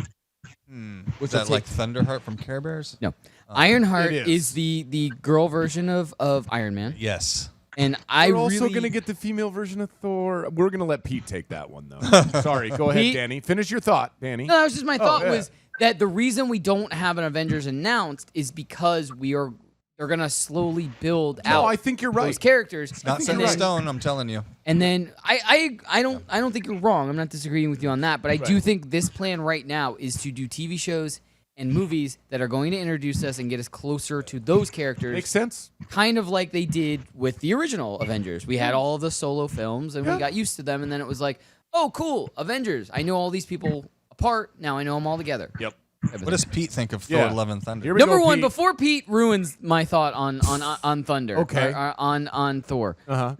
Was that like Thunderheart from Care Bears? No. Ironheart It is the girl version of Iron Man. Yes. And I We're also really going to get the female version of Thor. We're going to let Pete take that one, though. Sorry. Go ahead, Pete? Danny. Finish your thought, Danny. No, that was just my thought yeah. was that the reason we don't have an Avengers announced is because they're gonna slowly build out. No, I think you're those right. characters. It's not And set in then- stone, I'm telling you. And then I don't think you're wrong. I'm not disagreeing with you on that, but I do think this plan right now is to do TV shows and movies that are going to introduce us and get us closer to those characters. Makes sense. Kind of like they did with the original Avengers. We had all of the solo films and we got used to them, and then it was like, oh, cool, Avengers. I know all these people apart. Now I know them all together. Yep. What does Pete think of Thor: Yeah. Love and Thunder? Here we Number go, one, Pete. before Pete ruins my thought on Thunder, Okay. or on Thor, Uh-huh.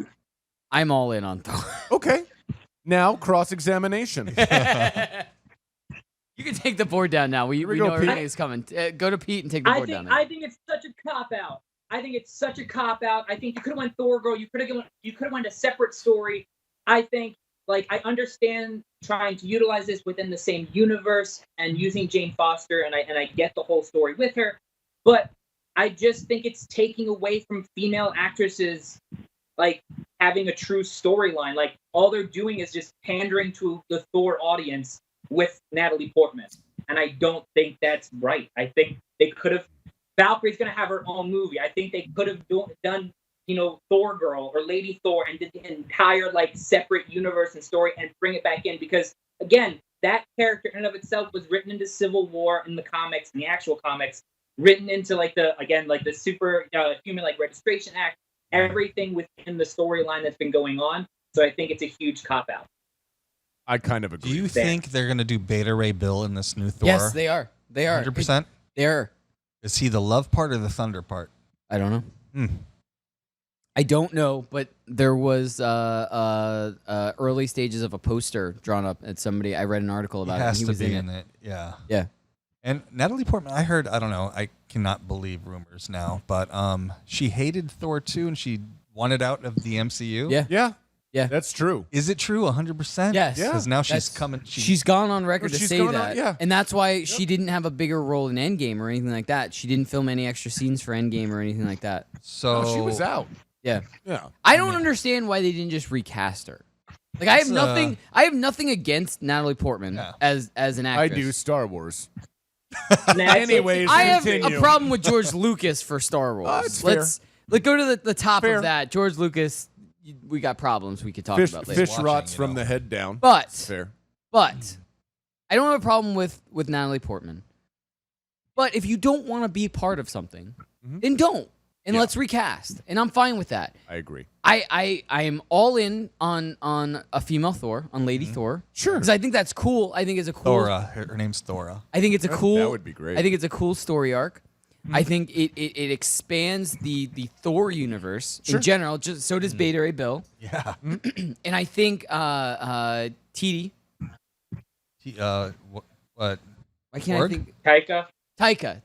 I'm all in on Thor. Okay. Now, cross-examination. You can take the board down now. We we know go, everything Pete. is coming. Go to Pete and take the board down. I think it's such a cop out. I think you could have went Thor Girl. You could have went a separate story. I think, like, I understand trying to utilize this within the same universe and using Jane Foster, and I get the whole story with her. But I just think it's taking away from female actresses like having a true storyline. Like all they're doing is just pandering to the Thor audience with Natalie Portman, and I don't think that's right. I think they could have. Valkyrie's gonna have her own movie. I think they could have done, Thor Girl or Lady Thor and did the entire like separate universe and story and bring it back in, because again, that character in and of itself was written into Civil War in the comics, in the actual comics, written into like the super human like registration act, everything within the storyline that's been going on. So I think it's a huge cop out. I kind of agree. Do you think they're going to do Beta Ray Bill in this new Thor? Yes, they are. They are. 100%? They are. Is he the love part or the thunder part? I don't know. I don't know, but there was early stages of a poster drawn up at somebody. I read an article about He has it. He to was be in it. Yeah. Yeah. And Natalie Portman, I heard, I don't know, I cannot believe rumors now, but she hated Thor 2 and she wanted out of the MCU. Yeah. Yeah, that's true. Is it true 100%? Yes. Because now she's coming. She's gone on record to say that. Yeah. And that's why she didn't have a bigger role in Endgame or anything like that. She didn't film any extra scenes for Endgame or anything like that. So No, she was out. Yeah. Yeah. I don't understand why they didn't just recast her. Like I have nothing against Natalie Portman as an actress. I do Star Wars. Anyways, I have a problem with George Lucas for Star Wars. Let's go to the top of that. George Lucas, we got problems we could talk about later. Fish rots from the head down. But fair. But I don't have a problem with Natalie Portman. But if you don't want to be part of something, then don't. And let's recast. And I'm fine with that. I agree. I am all in on a female Thor, on Lady Thor. Sure. Because I think that's cool. I think it's a cool. Thora. Her name's Thora. I think it's a cool. That would be great. I think it's a cool story arc. I think it expands the Thor universe in general. Just so does Beta Ray Bill. Yeah. And I think TD. What? Why can't I think? Taika Taika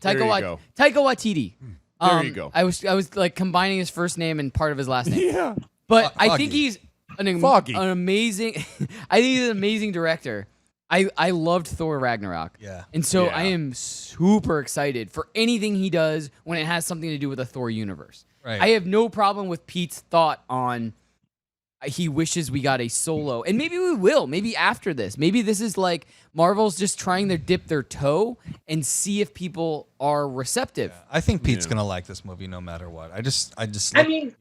Waititi. There you go. I was like combining his first name and part of his last name. Yeah. But I think he's an Foggy. amazing. I think he's an amazing director. I loved Thor Ragnarok. Yeah. And so Yeah. I am super excited for anything he does when it has something to do with the Thor universe. Right. I have no problem with Pete's thought on he wishes we got a solo. And maybe we will. Maybe after this. Maybe this is like Marvel's just trying to dip their toe and see if people are receptive. Yeah. I think Pete's gonna like this movie no matter what. I mean,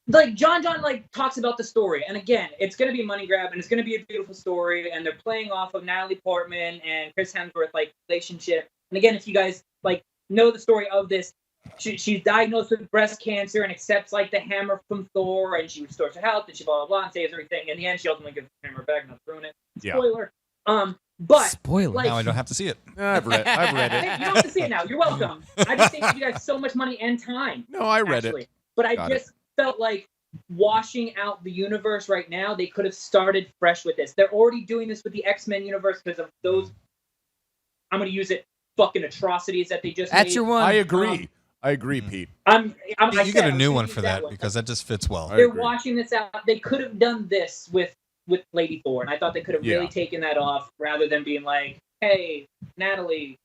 like John like talks about the story, and again, it's going to be a money grab, and it's going to be a beautiful story, and they're playing off of Natalie Portman and Chris Hemsworth like relationship. And again, if you guys like know the story of this, she's diagnosed with breast cancer and accepts like the hammer from Thor, and she restores her health, and she blah blah blah and saves everything. In the end, she ultimately gives the hammer back, not to ruin it. Yeah. Spoiler. But Spoiler. like, Now I don't have to see it. I've read it. Hey, you don't have to see it now. You're welcome. I just saved you guys so much money and time. No, I read actually. it. But I Got just felt like washing out the universe right now, they could have started fresh with this. They're already doing this with the X-Men universe because of those, I'm going to use it, fucking atrocities that they just That's made. your one. I agree. I agree, Pete. You get a new one for that because that just fits well. They're washing this out. They could have done this with Lady Thor, and I thought they could have really taken that off rather than being like, hey, Natalie,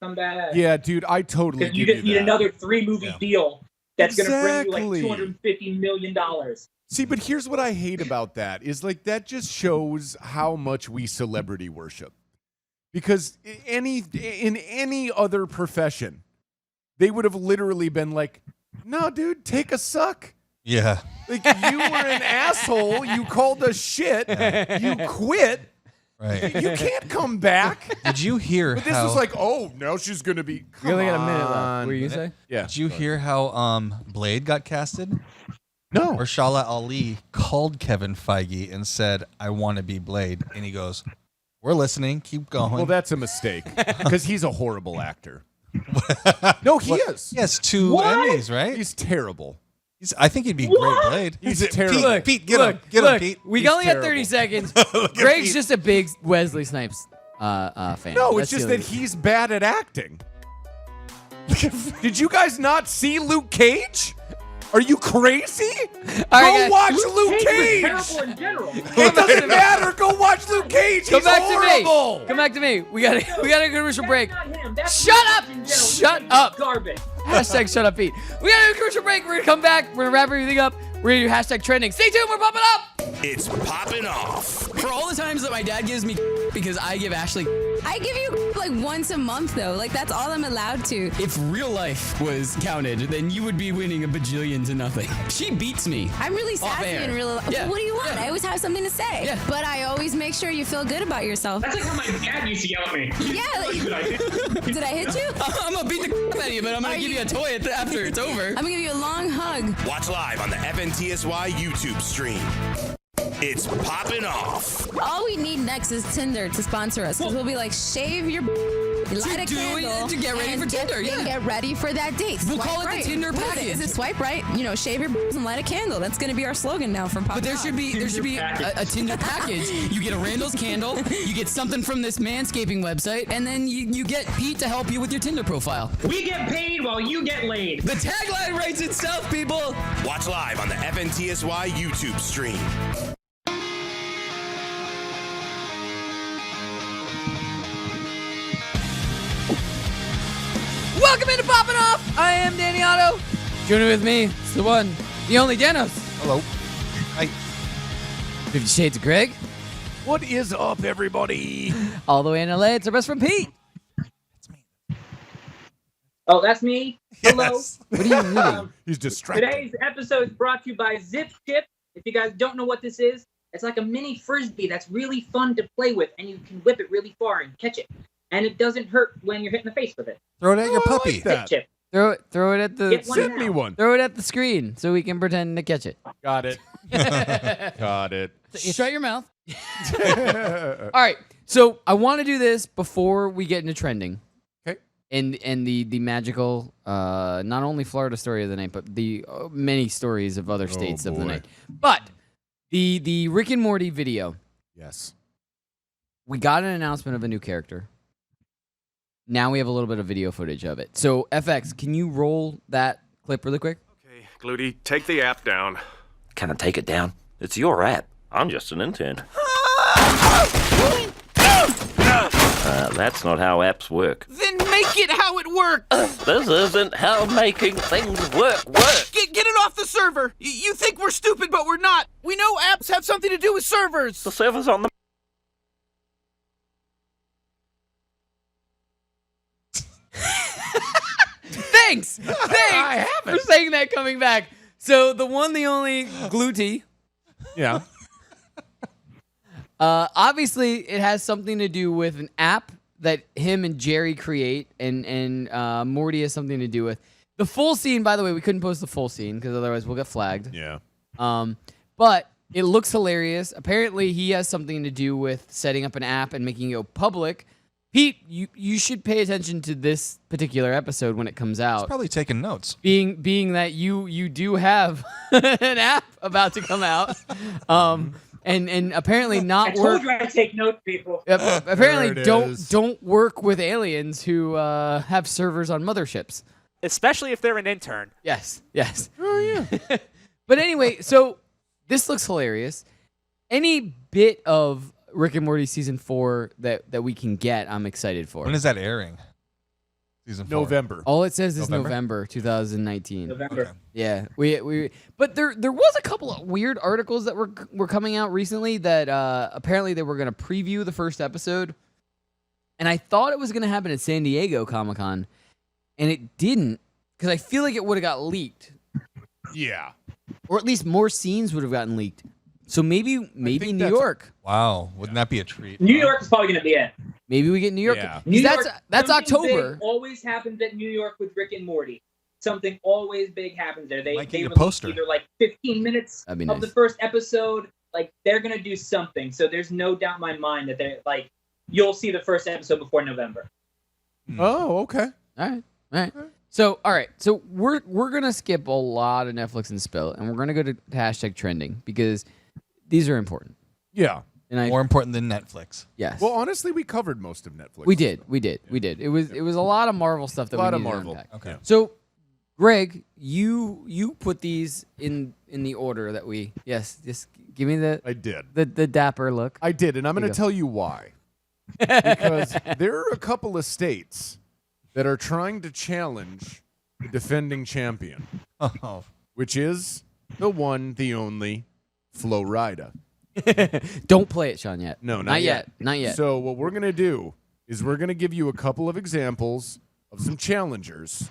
come back. Yeah, dude, I totally Because you give just you need that. another 3-movie deal that's going to bring Exactly. you like $250 million. See, but here's what I hate about that is like that just shows how much we celebrity worship. Because in any other profession, they would have literally been like, "No, dude, take a suck." Yeah. Like you were an asshole, you called us shit, you quit. Right. You can't come back. Did you hear But this how was like, "Oh, now she's going to be We only got a Come minute left. on. What were you say? Yeah. Did you hear how Blade got casted? No. Or Shala Ali called Kevin Feige and said, "I want to be Blade." And he goes, "We're listening. Keep going." Well, that's a mistake because he's a horrible actor. No, he is. He has 2 What? Emmys, right? He's terrible. I think he'd be great Blade. He's terrible. Pete, get him. Get him, Pete. We only got 30 seconds. Greg's just a big Wesley Snipes fan. No, That's it's just the that only- he's bad at acting. Did you guys not see Luke Cage? Are you crazy? All right, Go guys. watch Luke Luke Cage Cage. was terrible in general. It doesn't matter. Go watch Luke Cage. Come He's back horrible. to me. Come back to me. We got a commercial break. That's not him. That's Shut Luke up. Cage in general. Shut He's up. Garbage. Hashtag shut up, Pete. We got a commercial break. We're gonna come back. We're gonna wrap everything up. We're gonna do hashtag trending. Stay tuned. We're popping up. It's Poppin' Off. For all the times that my dad gives me because I give Ashley. I give you like once a month though. Like that's all I'm allowed to. If real life was counted, then you would be winning a bajillion to nothing. She beats me. I'm really Off sassy air. in real life. Yeah. What do you want? Yeah. I always have something to say. Yeah. But I always make sure you feel good about yourself. That's like how my dad used to yell at me. Yeah. Did I hit you? I'm gonna beat the out of you, but I'm gonna give you a toy after it's over. I'm gonna give you a long hug. Watch live on the FNTSY YouTube stream. It's Poppin' Off. All we need next is Tinder to sponsor us, because we'll be like, shave your light a do it candle to get ready and for Tinder, yeah. Get ready for that date. We'll Swipe call it the right. Tinder What is it? package. Is it swipe right? You know, shave your and light a candle. That's gonna be our slogan now from Pop. But there should be a Tinder package. You get a Randall's candle, you get something from this manscaping website, and then you get Pete to help you with your Tinder profile. We get paid while you get laid. The tagline writes itself, people. Watch live on the FNTSY YouTube stream. Welcome into Poppin' Off. I am Danny Otto. Joining with me, it's the one, the only Danos. Hello. Hi. 50 Shades of Greg. What is up, everybody? All the way in LA, it's our best friend Pete. Oh, that's me. Hello. Yes. What are you reading? He's distracted. Today's episode is brought to you by Zip Chip. If you guys don't know what this is, it's like a mini frisbee that's really fun to play with, and you can whip it really far and catch it. And it doesn't hurt when you're hit in the face with it. Throw it at your I like puppy. that. Zip Chip. Throw it at the Get one Send me now. one. throw it at the screen so we can pretend to catch it. Got it. Got it. You shut your mouth. All right. So I want to do this before we get into trending. Okay. And the magical not only Florida story of the night, but the many stories of other states of the boy. night. But the Rick and Morty video. Yes. We got an announcement of a new character. Now we have a little bit of video footage of it. So FX, can you roll that clip really quick? Okay, Gluty, take the app down. Can I take it down? It's your app. I'm just an intern. That's not how apps work. Then make it how it works. This isn't how making things work. Get it off the server. You think we're stupid, but we're not. We know apps have something to do with servers. The server's on the... Thanks for saying that coming back. So the one, the only Gluty. Yeah. Obviously, it has something to do with an app that him and Jerry create, and Morty has something to do with. The full scene, by the way, we couldn't post the full scene because otherwise we'll get flagged. Yeah. But it looks hilarious. Apparently, he has something to do with setting up an app and making it go public. Pete, you should pay attention to this particular episode when it comes out. He's probably taking notes. Being that you do have an app about to come out, and apparently not I told work. you I take notes, people. Apparently There it don't work with aliens who have servers on motherships. Especially if they're an intern. Yes. Oh, yeah. But anyway, so this looks hilarious. Any bit of Rick and Morty season 4 that we can get, I'm excited for. When is that airing? Season 4. November. All it says is November 2019. November. Okay. Yeah, we but there was a couple of weird articles that were coming out recently that apparently they were going to preview the first episode, and I thought it was going to happen at San Diego Comic-Con, and it didn't because I feel like it would have got leaked, Yeah. or at least more scenes would have gotten leaked. So maybe New that's- York. Wow, wouldn't that be a treat? New York is probably going to be it. Maybe we get New York. Yeah. 'Cause New York, that's something October. big always happens at New York with Rick and Morty. Something always big happens there. They Might get they your release poster. either like 15 minutes That'd be of nice. the first episode. Like they're gonna do something. So there's no doubt in my mind that they're like you'll see the first episode before November. Oh, okay. All right. So we're gonna skip a lot of Netflix and spill, and we're gonna go to hashtag trending because these are important. Yeah. And More important than Netflix. Yes. Well, honestly, we covered most of Netflix. We did. It was a lot of Marvel stuff that A lot we of needed to Marvel. unpack. Okay. So Greg, you put these in the order that we. Yes, just give me the. I did. The dapper look. I did, and I'm going to tell you why. Because there are a couple of states that are trying to challenge the defending champion, which is the one, the only, Florida. Don't play it, Sean, yet. No, not yet. Not yet. So what we're going to do is we're going to give you a couple of examples of some challengers,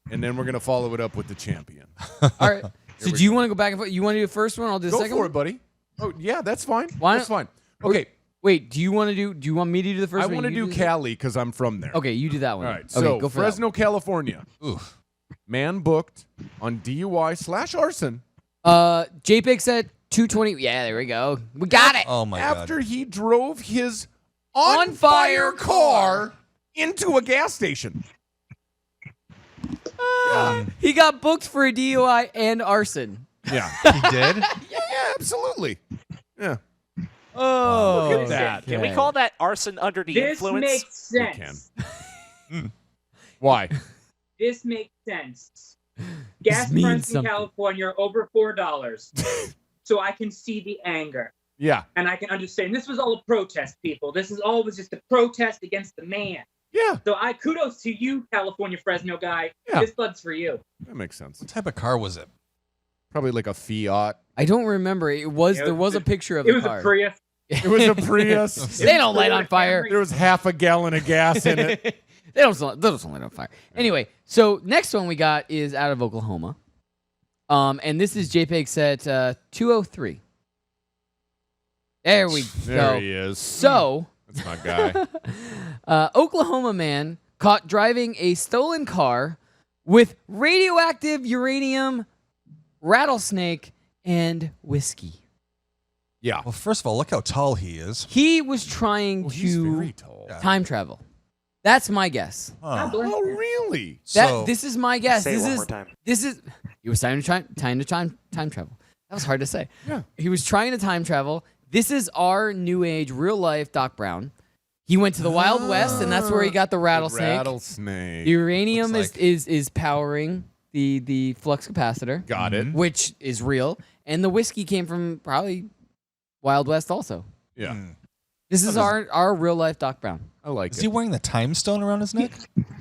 and then we're going to follow it up with the champion. All right. So do you want to go back and forth? You want to do the first one? I'll do the second Go for one? it, buddy. Oh, yeah, that's fine. Why That's fine. Or- Okay. Wait, do you want me to do the first I one? want to do Cali because I'm from there. Okay, you do that one. All right. Okay, So go for Fresno, California. Oof. Man booked on DUI/arson. JPEG said 220. Yeah, there we go. We got it. Oh my god. After he drove his on fire car into a gas station. He got booked for a DUI and arson. Yeah. He did? Yeah, absolutely. Yeah. Oh, look at that. Can we call that arson under the This influence? makes sense. Why? This makes sense. Gas means prices in something. California are over $4. So I can see the anger. Yeah. And I can understand. This was all a protest, people. This is always just a protest against the man. Yeah. So kudos to you, California Fresno guy. Yeah. This bud's for you. That makes sense. What type of car was it? Probably like a Fiat. I don't remember. There was a picture of It the was car. a Prius. It was a Prius. They don't light on fire. There was half a gallon of gas in it. They don't light on fire. Anyway, so next one we got is out of Oklahoma. And this is JPEG set 203. There we go. There he is. So That's my guy. Oklahoma man caught driving a stolen car with radioactive uranium, rattlesnake, and whiskey. Yeah. Well, first of all, look how tall he is. He was trying He's to very tall. time travel. That's my guess. Huh. Oh, really? This is my guess. Say it this one is more time. this is he was trying to time travel. That was hard to say. Yeah. He was trying to time travel. This is our new age, real life Doc Brown. He went to the Wild West, and that's where he got the rattlesnake. Rattlesnake. The uranium Looks like- is powering the flux capacitor. Got it. Which is real. And the whiskey came from probably Wild West also. Yeah. This is our real life Doc Brown. I like Is it. he wearing the time stone around his neck?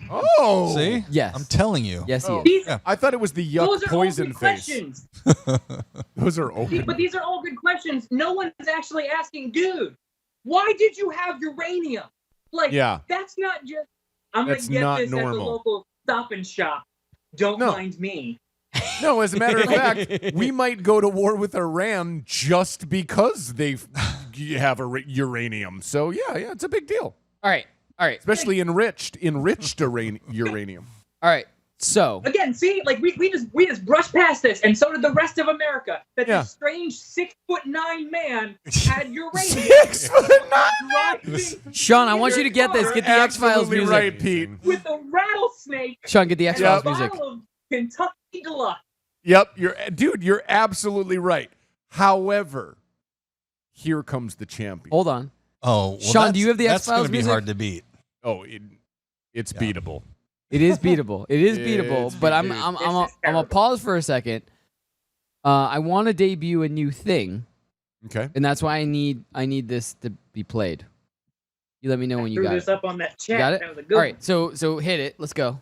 Oh. See? Yes. I'm telling you. Yes, he Oh. is. I thought it was the yuck Those are poison all good face. questions. Those are open. But these are all good questions. No one is actually asking, dude, why did you have uranium? Like, Yeah. that's not just, I'm going That's to get not this at the normal. local Stop and Shop. Don't No. mind me. No, as a matter of fact, we might go to war with Iran just because they have uranium. So yeah, it's a big deal. All right. Especially enriched uranium. All right. So Again, see, like we just brushed past this, and so did the rest of America. That Yeah. this strange 6'9" man had uranium. 6'9" Sean, I want you to get this. Get the X Files Absolutely music. right, Pete. With a rattlesnake. Sean, get the X Files and a music. bottle of Kentucky Deluxe. Yep, you're absolutely right. However, here comes the champion. Hold on. Oh, well, Sean, do you have the That's X-Files going to be music? hard to beat. Oh, it's beatable. It is beatable. It is It's beatable. But I'm gonna pause for a second. I want to debut a new thing. Okay. And that's why I need this to be played. You let me know when you Threw got this it. up on that chat. You got it? That was a good All right. So hit it. Let's go.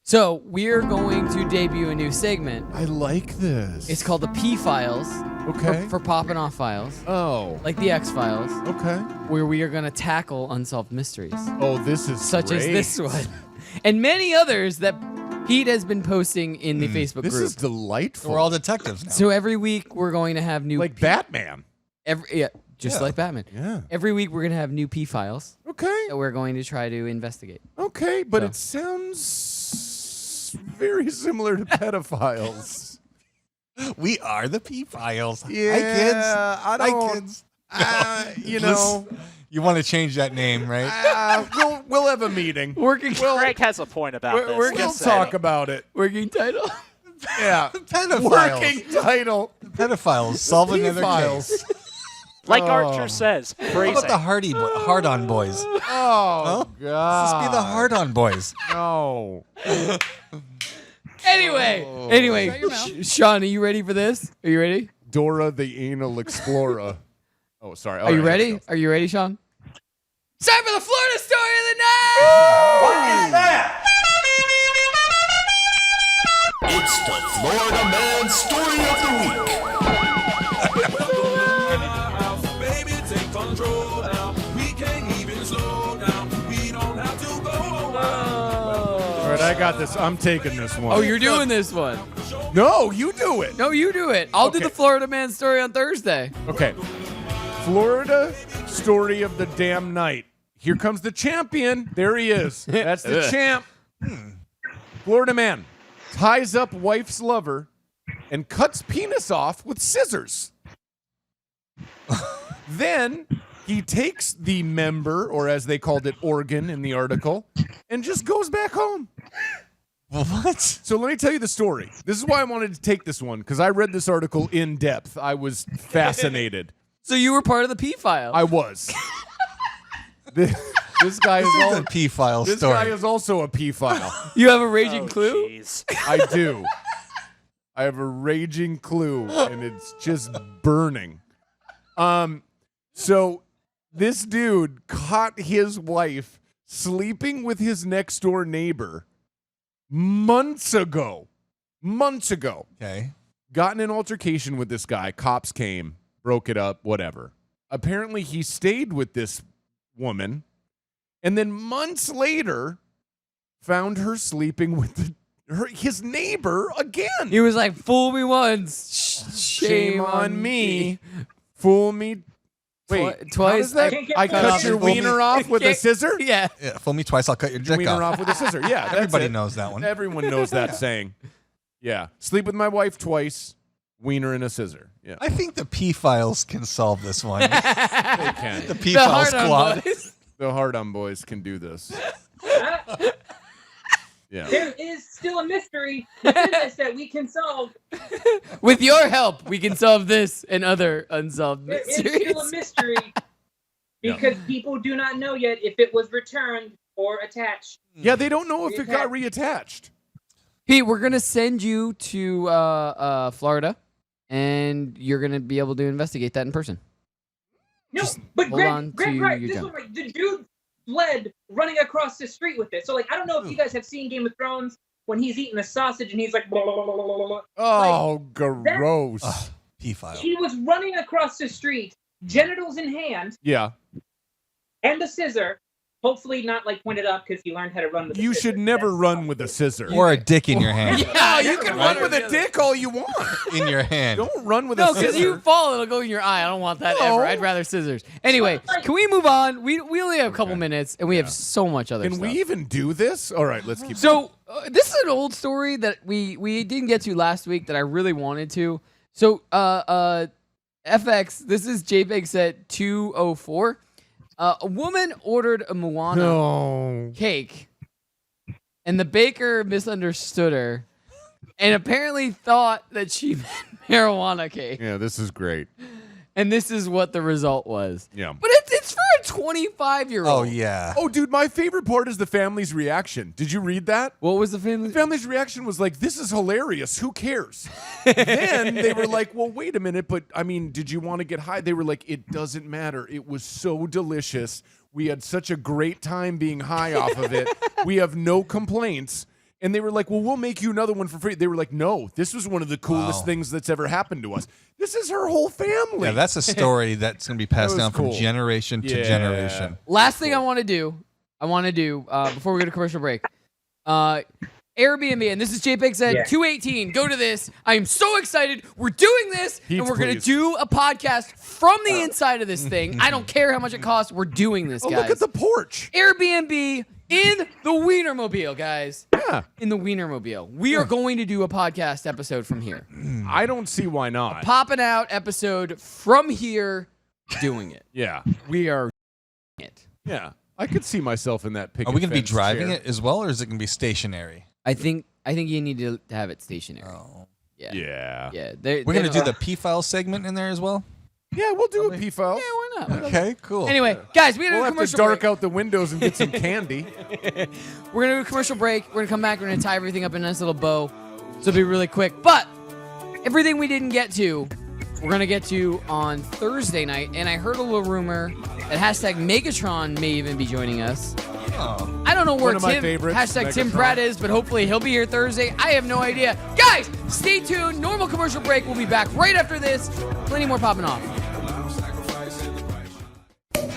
So we're going to debut a new segment. I like this. It's called the P Files. Okay. For Poppin Off Files. Oh. Like the X Files. Okay. Where we are going to tackle unsolved mysteries. Oh, this is such as great. this one, and many others that Pete has been posting in the Facebook This group. is delightful. We're all detectives now. So every week we're going to have new like Batman. Just like Batman. Yeah. Every week we're going to have new P Files. Okay. That we're going to try to investigate. Okay, but So. it sounds very similar to pedophiles. We are the P-Files. Yeah, Hi, kids. I Hi, don't- kids. You know, You want to change that name, right? we'll have a meeting. Greg has a point about this. We'll Just talk saying. about it. Working title. Yeah. Pedophiles. Working title. Pedophiles. Solve another P-Files. case. Like Oh. Archer says, How phrasing. about the hard-on boys? Oh, God. Let's just be the hard-on boys. No. Anyway, Sean, are you ready for this? Are you ready? Dora the Anal Explorer. Oh, sorry. Are you ready? Are you ready, Sean? It's time for the Florida story of the night. What is that? It's the Florida Man Story of the Week. Baby, take control now. We can't even slow down. We don't have to go All right, I got this. I'm taking this one. Oh, you're doing this one. No, you do it. No, you do it. I'll do the Florida Man story on Thursday. Okay. Florida story of the damn night. Here comes the champion. There he is. That's the champ. Florida man ties up wife's lover and cuts penis off with scissors. Then he takes the member, or as they called it, organ in the article, and just goes back home. What? So let me tell you the story. This is why I wanted to take this one, because I read this article in depth. I was fascinated. So you were part of the P file. I was. This guy is a P file This story. guy is also a P file. You have a raging clue? Jeez. I do. I have a raging clue, and it's just burning. So this dude caught his wife sleeping with his next door neighbor months ago. Okay. Got in an altercation with this guy. Cops came, broke it up, whatever. Apparently, he stayed with this woman, and then months later, found her sleeping with his neighbor again. He was like, "Fool me once, shame on me. Fool me." Wait, twice. I cut your wiener off with a scissor? Yeah. Fool me twice, I'll cut your dick Wiener off. off with a scissor. Yeah, that's Everybody it. knows that one. Everyone knows that saying. Yeah. Sleep with my wife twice, wiener and a scissor. Yeah. I think the P files can solve this one. They can. The P file squad. The hard-on boys can do this. Yeah. There is still a mystery within this that we can solve. With your help, we can solve this and other unsolved There is mysteries. still a mystery because people do not know yet if it was returned or attached. Yeah, they don't know if it got reattached. Pete, we're gonna send you to Florida, and you're gonna be able to investigate that in person. No, Just but hold on Greg, to right, your this jump. was like the dude fled running across the street with it. So like I don't know if you guys have seen Game of Thrones when he's eating a sausage and he's like blah, blah, blah, blah, blah, blah. Oh, gross. P file. He was running across the street, genitals in hand, Yeah. and a scissor. Hopefully not like pointed up because he learned how to run with. You should never run with a scissor. Or a dick in your hand. Yeah, you can run with a dick all you want. In your hand. Don't run with a No, scissor. because you fall, it'll go in your eye. I don't want that No. ever. I'd rather scissors. Anyway, can we move on? We only have a couple minutes, and we have so much other Can stuff. we even do this? All right, let's keep So this is an old story that we didn't get to last week that I really wanted to. So FX, this is JPEG set 204. A woman ordered a Moana cake, and the baker misunderstood her, and apparently thought that she meant marijuana cake. Yeah, this is great. And this is what the result was. Yeah. But it's for a 25-year-old. Oh, yeah. Oh, dude, my favorite part is the family's reaction. Did you read that? What was the family? The family's reaction was like, this is hilarious. Who cares? Then they were like, well, wait a minute. But, I mean, did you want to get high? They were like, it doesn't matter. It was so delicious. We had such a great time being high off of it. We have no complaints. And they were like, well, we'll make you another one for free. They were like, no, this was one of the coolest things that's ever happened to us. This is her whole family. Yeah, that's a story that's going to be passed That was down from cool. generation to generation. Last thing I want to do before we go to commercial break, Airbnb, and this is JPEG said 218. Go to this. I am so excited. We're doing this, and we're going to do a podcast from the inside of this thing. I don't care how much it costs. We're doing this, guys. Look at the porch. Airbnb in the Wienermobile, guys. Yeah. In the Wienermobile. We are going to do a podcast episode from here. I don't see why not. Popping out episode from here, doing it. Yeah. We are doing it. Yeah. I could see myself in that picket Are we going to be fence driving chair. it as well, or is it going to be stationary? I think you need to have it stationary. Oh. Yeah. Yeah. Yeah. We're going to do the P-file segment in there as well? Yeah, we'll do a P-file. Yeah, why not? Okay, cool. Anyway, guys, we We'll a have to commercial dark break. out the windows and get some candy. We're going to do a commercial break. We're going to come back. We're going to tie everything up in a nice little bow. So it'll be really quick. But everything we didn't get to, we're going to get to on Thursday night. And I heard a little rumor that hashtag Megatron may even be joining us. Oh. I don't know where One of my Tim, favorites, hashtag Tim Megatron. Pratt is, but hopefully he'll be here Thursday. I have no idea. Guys, stay tuned. Normal commercial break. We'll be back right after this. Plenty more popping off.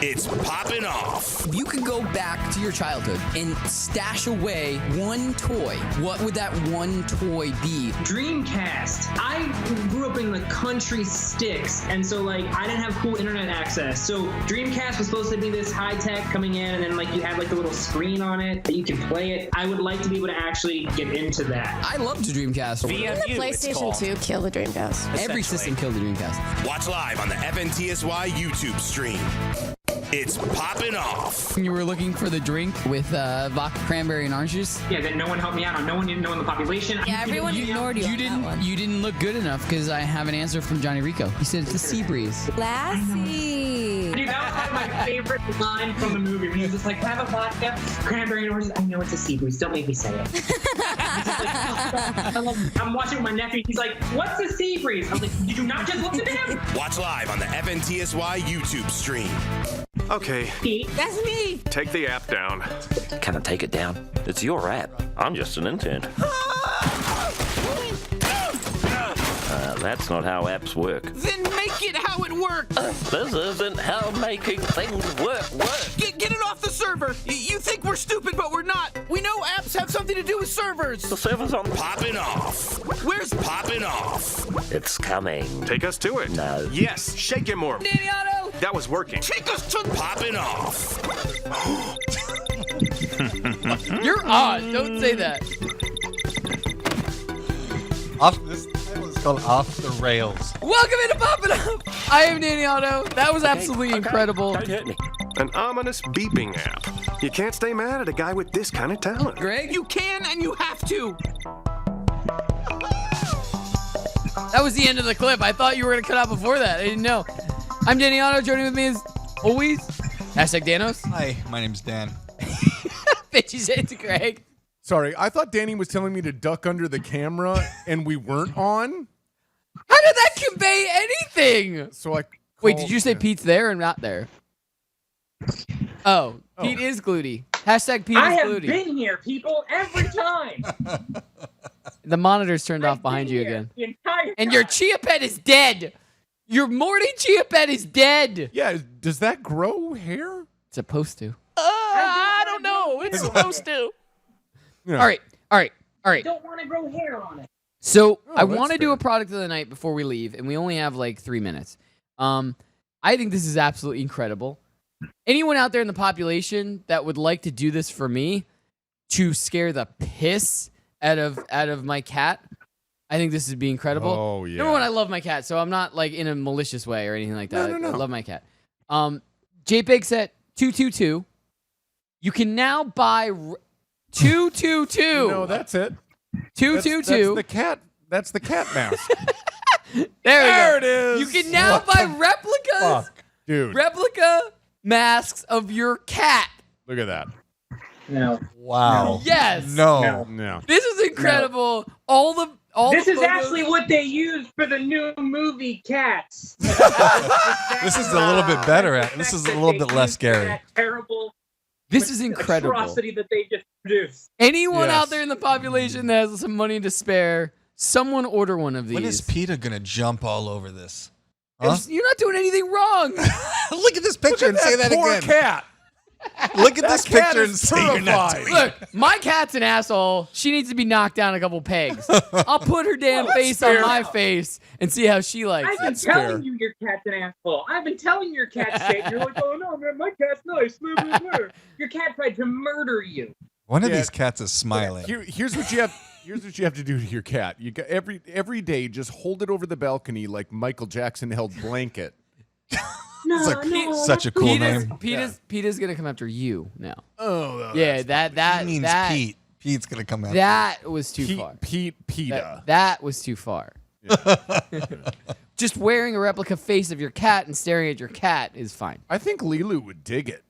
It's Poppin' Off. If you could go back to your childhood and stash away one toy, what would that one toy be? Dreamcast. I grew up in the country sticks, and so like I didn't have cool internet access. So Dreamcast was supposed to be this high tech coming in, and then like you had like a little screen on it that you can play it. I would like to be able to actually get into that. I loved the Dreamcast. Didn't the PlayStation 2 kill the Dreamcast? Every system killed the Dreamcast. Watch live on the FNTSY YouTube stream. It's Poppin' Off. You were looking for the drink with vodka, cranberry, and orange juice? Yeah, that no one helped me out on. No one didn't know in the population. Yeah, everyone ignored you. You didn't look good enough because I have an answer from Johnny Rico. He said it's a sea breeze. Lassie. Dude, that was like my favorite line from the movie when he was just like, have a vodka, cranberry, and oranges. I know it's a sea breeze. Don't make me say it. I'm watching with my nephew. He's like, what's a sea breeze? I was like, did you not just look at him? Watch live on the FNTSY YouTube stream. Okay, That's me. take the app down. Can I take it down? It's your app. I'm just an intern. That's not how apps work. Then make it how it works. This isn't how making things work. Get it off the server. You think we're stupid, but we're not. We know apps have something to do with servers. The server's on. Poppin' Off. Where's Poppin' Off. It's coming. Take us to it. No. Yes, shake it more. Danny Otto? That was working. Take us to Poppin' Off. You're odd. Don't say that. This title is called Off the Rails. Welcome into Poppin' Off. I am Danny Otto. That was absolutely incredible. Don't hurt me. An ominous beeping app. You can't stay mad at a guy with this kind of talent. Greg? You can and you have to. That was the end of the clip. I thought you were going to cut out before that. I didn't know. I'm Danny Otto. Joining with me as always, hashtag Danos. Hi, my name's Dan. Bitchy say it to Greg. Sorry, I thought Danny was telling me to duck under the camera, and we weren't on. How did that convey anything? So I Wait, did you say Pete's there or not there? Oh, Pete is Gluty. Hashtag Pete I is have Gluty. been here, people, every time. The monitor's turned off behind you again. The entire And your chia pet is dead. Your morning chia pet is dead. Yeah, does that grow hair? It's supposed to. I don't know. It's supposed to. Yeah. All right. I don't want to grow hair on it. So I that's want to do fair. a product of the night before we leave, and we only have like 3 minutes. I think this is absolutely incredible. Anyone out there in the population that would like to do this for me to scare the piss out of my cat, I think this would be incredible. Oh, yeah. Number one, I love my cat, so I'm not like in a malicious way or anything like that. No. I love my cat. JPEG set 222. You can now buy 222. No, that's it. 222. That's the cat mask. There it is. You can now buy replicas. Fuck, dude. Replica masks of your cat. Look at that. No. Wow. Yes. No. This is incredible. All the This is photos- actually what they used for the new movie Cats. This is a little bit better. This is a little bit less scary. That terrible This is incredible. atrocity that they just produced. Anyone Yes. out there in the population that has some money to spare, someone order one of these. When is PETA gonna jump all over this? Huh? You're not doing anything wrong. Look at this picture and say that poor again. cat. Look at this cat picture is and say you're not terrified. doing it. Look, my cat's an asshole. She needs to be knocked down a couple pegs. I'll put her damn Well, that's face fair. on my face and see how she likes I've been it. telling you your cat's an asshole. I've been telling your cat's shit. You're like, oh no, man, my cat's nice. Blah, blah, blah. Your cat tried to murder you. One of Yeah. these cats is smiling. Here's what you have. Here's what you have to do to your cat. You got every day, just hold it over the balcony like Michael Jackson held Blanket. No, It's like no, such a cool Peter's, name. Peter's gonna come after you now. Oh, Yeah, that He means that Pete. Pete's gonna come out. that was too far. PETA. That was too far. Just wearing a replica face of your cat and staring at your cat is fine. I think Lilu would dig it.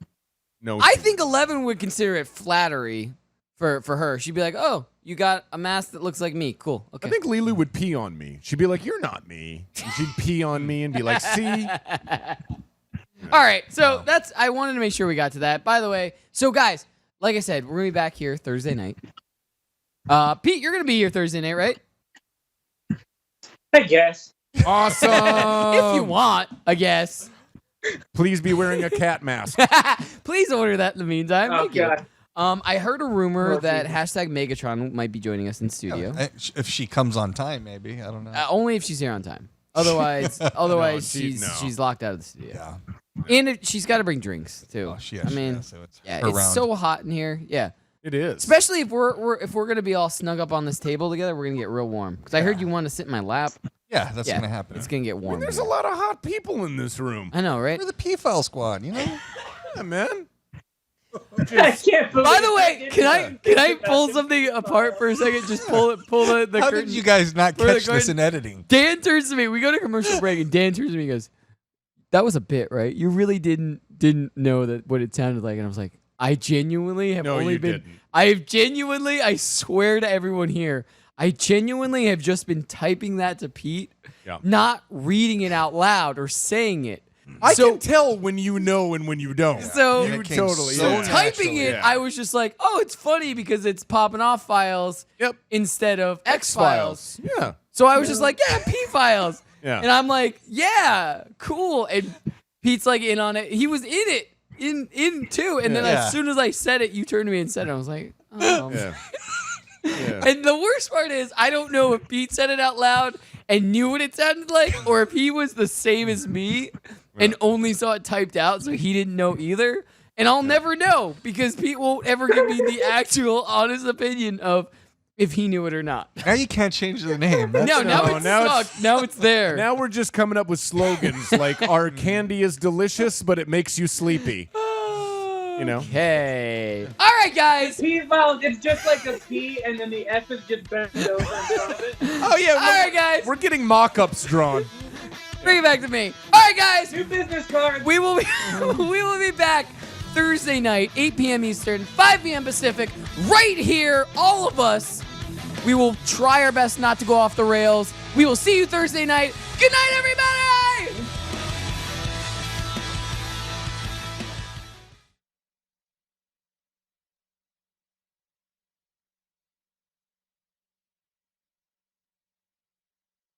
No, I think 11 would consider it flattery for her. She'd be like, "Oh, you got a mask that looks like me. Cool. Okay. I think Lulu would pee on me. She'd be like, "You're not me." And she'd pee on me and be like, "See." All right, so I wanted to make sure we got to that. By the way, so guys, like I said, we're gonna be back here Thursday night. Pete, you're gonna be here Thursday night, right? I guess. Awesome. If you want, I guess. Please be wearing a cat mask. Please order that in the meantime. Oh, Thank you. God. I heard a rumor that #Megatron might be joining us in studio. If she comes on time, maybe. I don't know. Only if she's here on time. Otherwise, she's locked out of the studio. Yeah. And she's got to bring drinks too. I mean, it's so hot in here. Yeah, it is. Especially if we're gonna be all snug up on this table together, we're gonna get real warm. Because I heard you want to sit in my lap. Yeah, that's gonna happen. It's gonna get warm. I mean, there's a lot of hot people in this room. I know, right? We're the P-File squad, you know. Yeah, man. I can't believe By the way, can I pull something apart for a second? Just pull the How curtain. did you guys not for the catch this curtain. in editing? Dan turns to me. We go to commercial break, and Dan turns to me and goes, "That was a bit, right? You really didn't know that what it sounded like." And I was like, "I genuinely have only been. I swear to everyone here, I genuinely have just been typing that to Pete, not reading it out loud or saying it." I can tell when you know and when you don't. So you totally. So typing it, I was just like, "Oh, it's funny because it's Poppin Off files instead of X files." Yeah. So I was just like, "Yeah, P files." Yeah. And I'm like, "Yeah, cool." And Pete's like in on it. He was in it, in too. And then as soon as I said it, you turned to me and said it. I was like, "Oh." Yeah. And the worst part is, I don't know if Pete said it out loud and knew what it sounded like, or if he was the same as me and only saw it typed out, so he didn't know either. And I'll never know because Pete won't ever give me the actual honest opinion of if he knew it or not. Now you can't change the name. Now it's there. Now we're just coming up with slogans like "Our candy is delicious, but it makes you sleepy." You know. Hey. All right, guys. P file, it's just like a P, and then the F is just bent over in front of it. Oh yeah. All right, guys. We're getting mock-ups drawn. Bring it back to me. All right, guys. New business cards. We will be back Thursday night, 8 p.m. Eastern, 5 p.m. Pacific, right here, all of us. We will try our best not to go off the rails. We will see you Thursday night. Good night, everybody!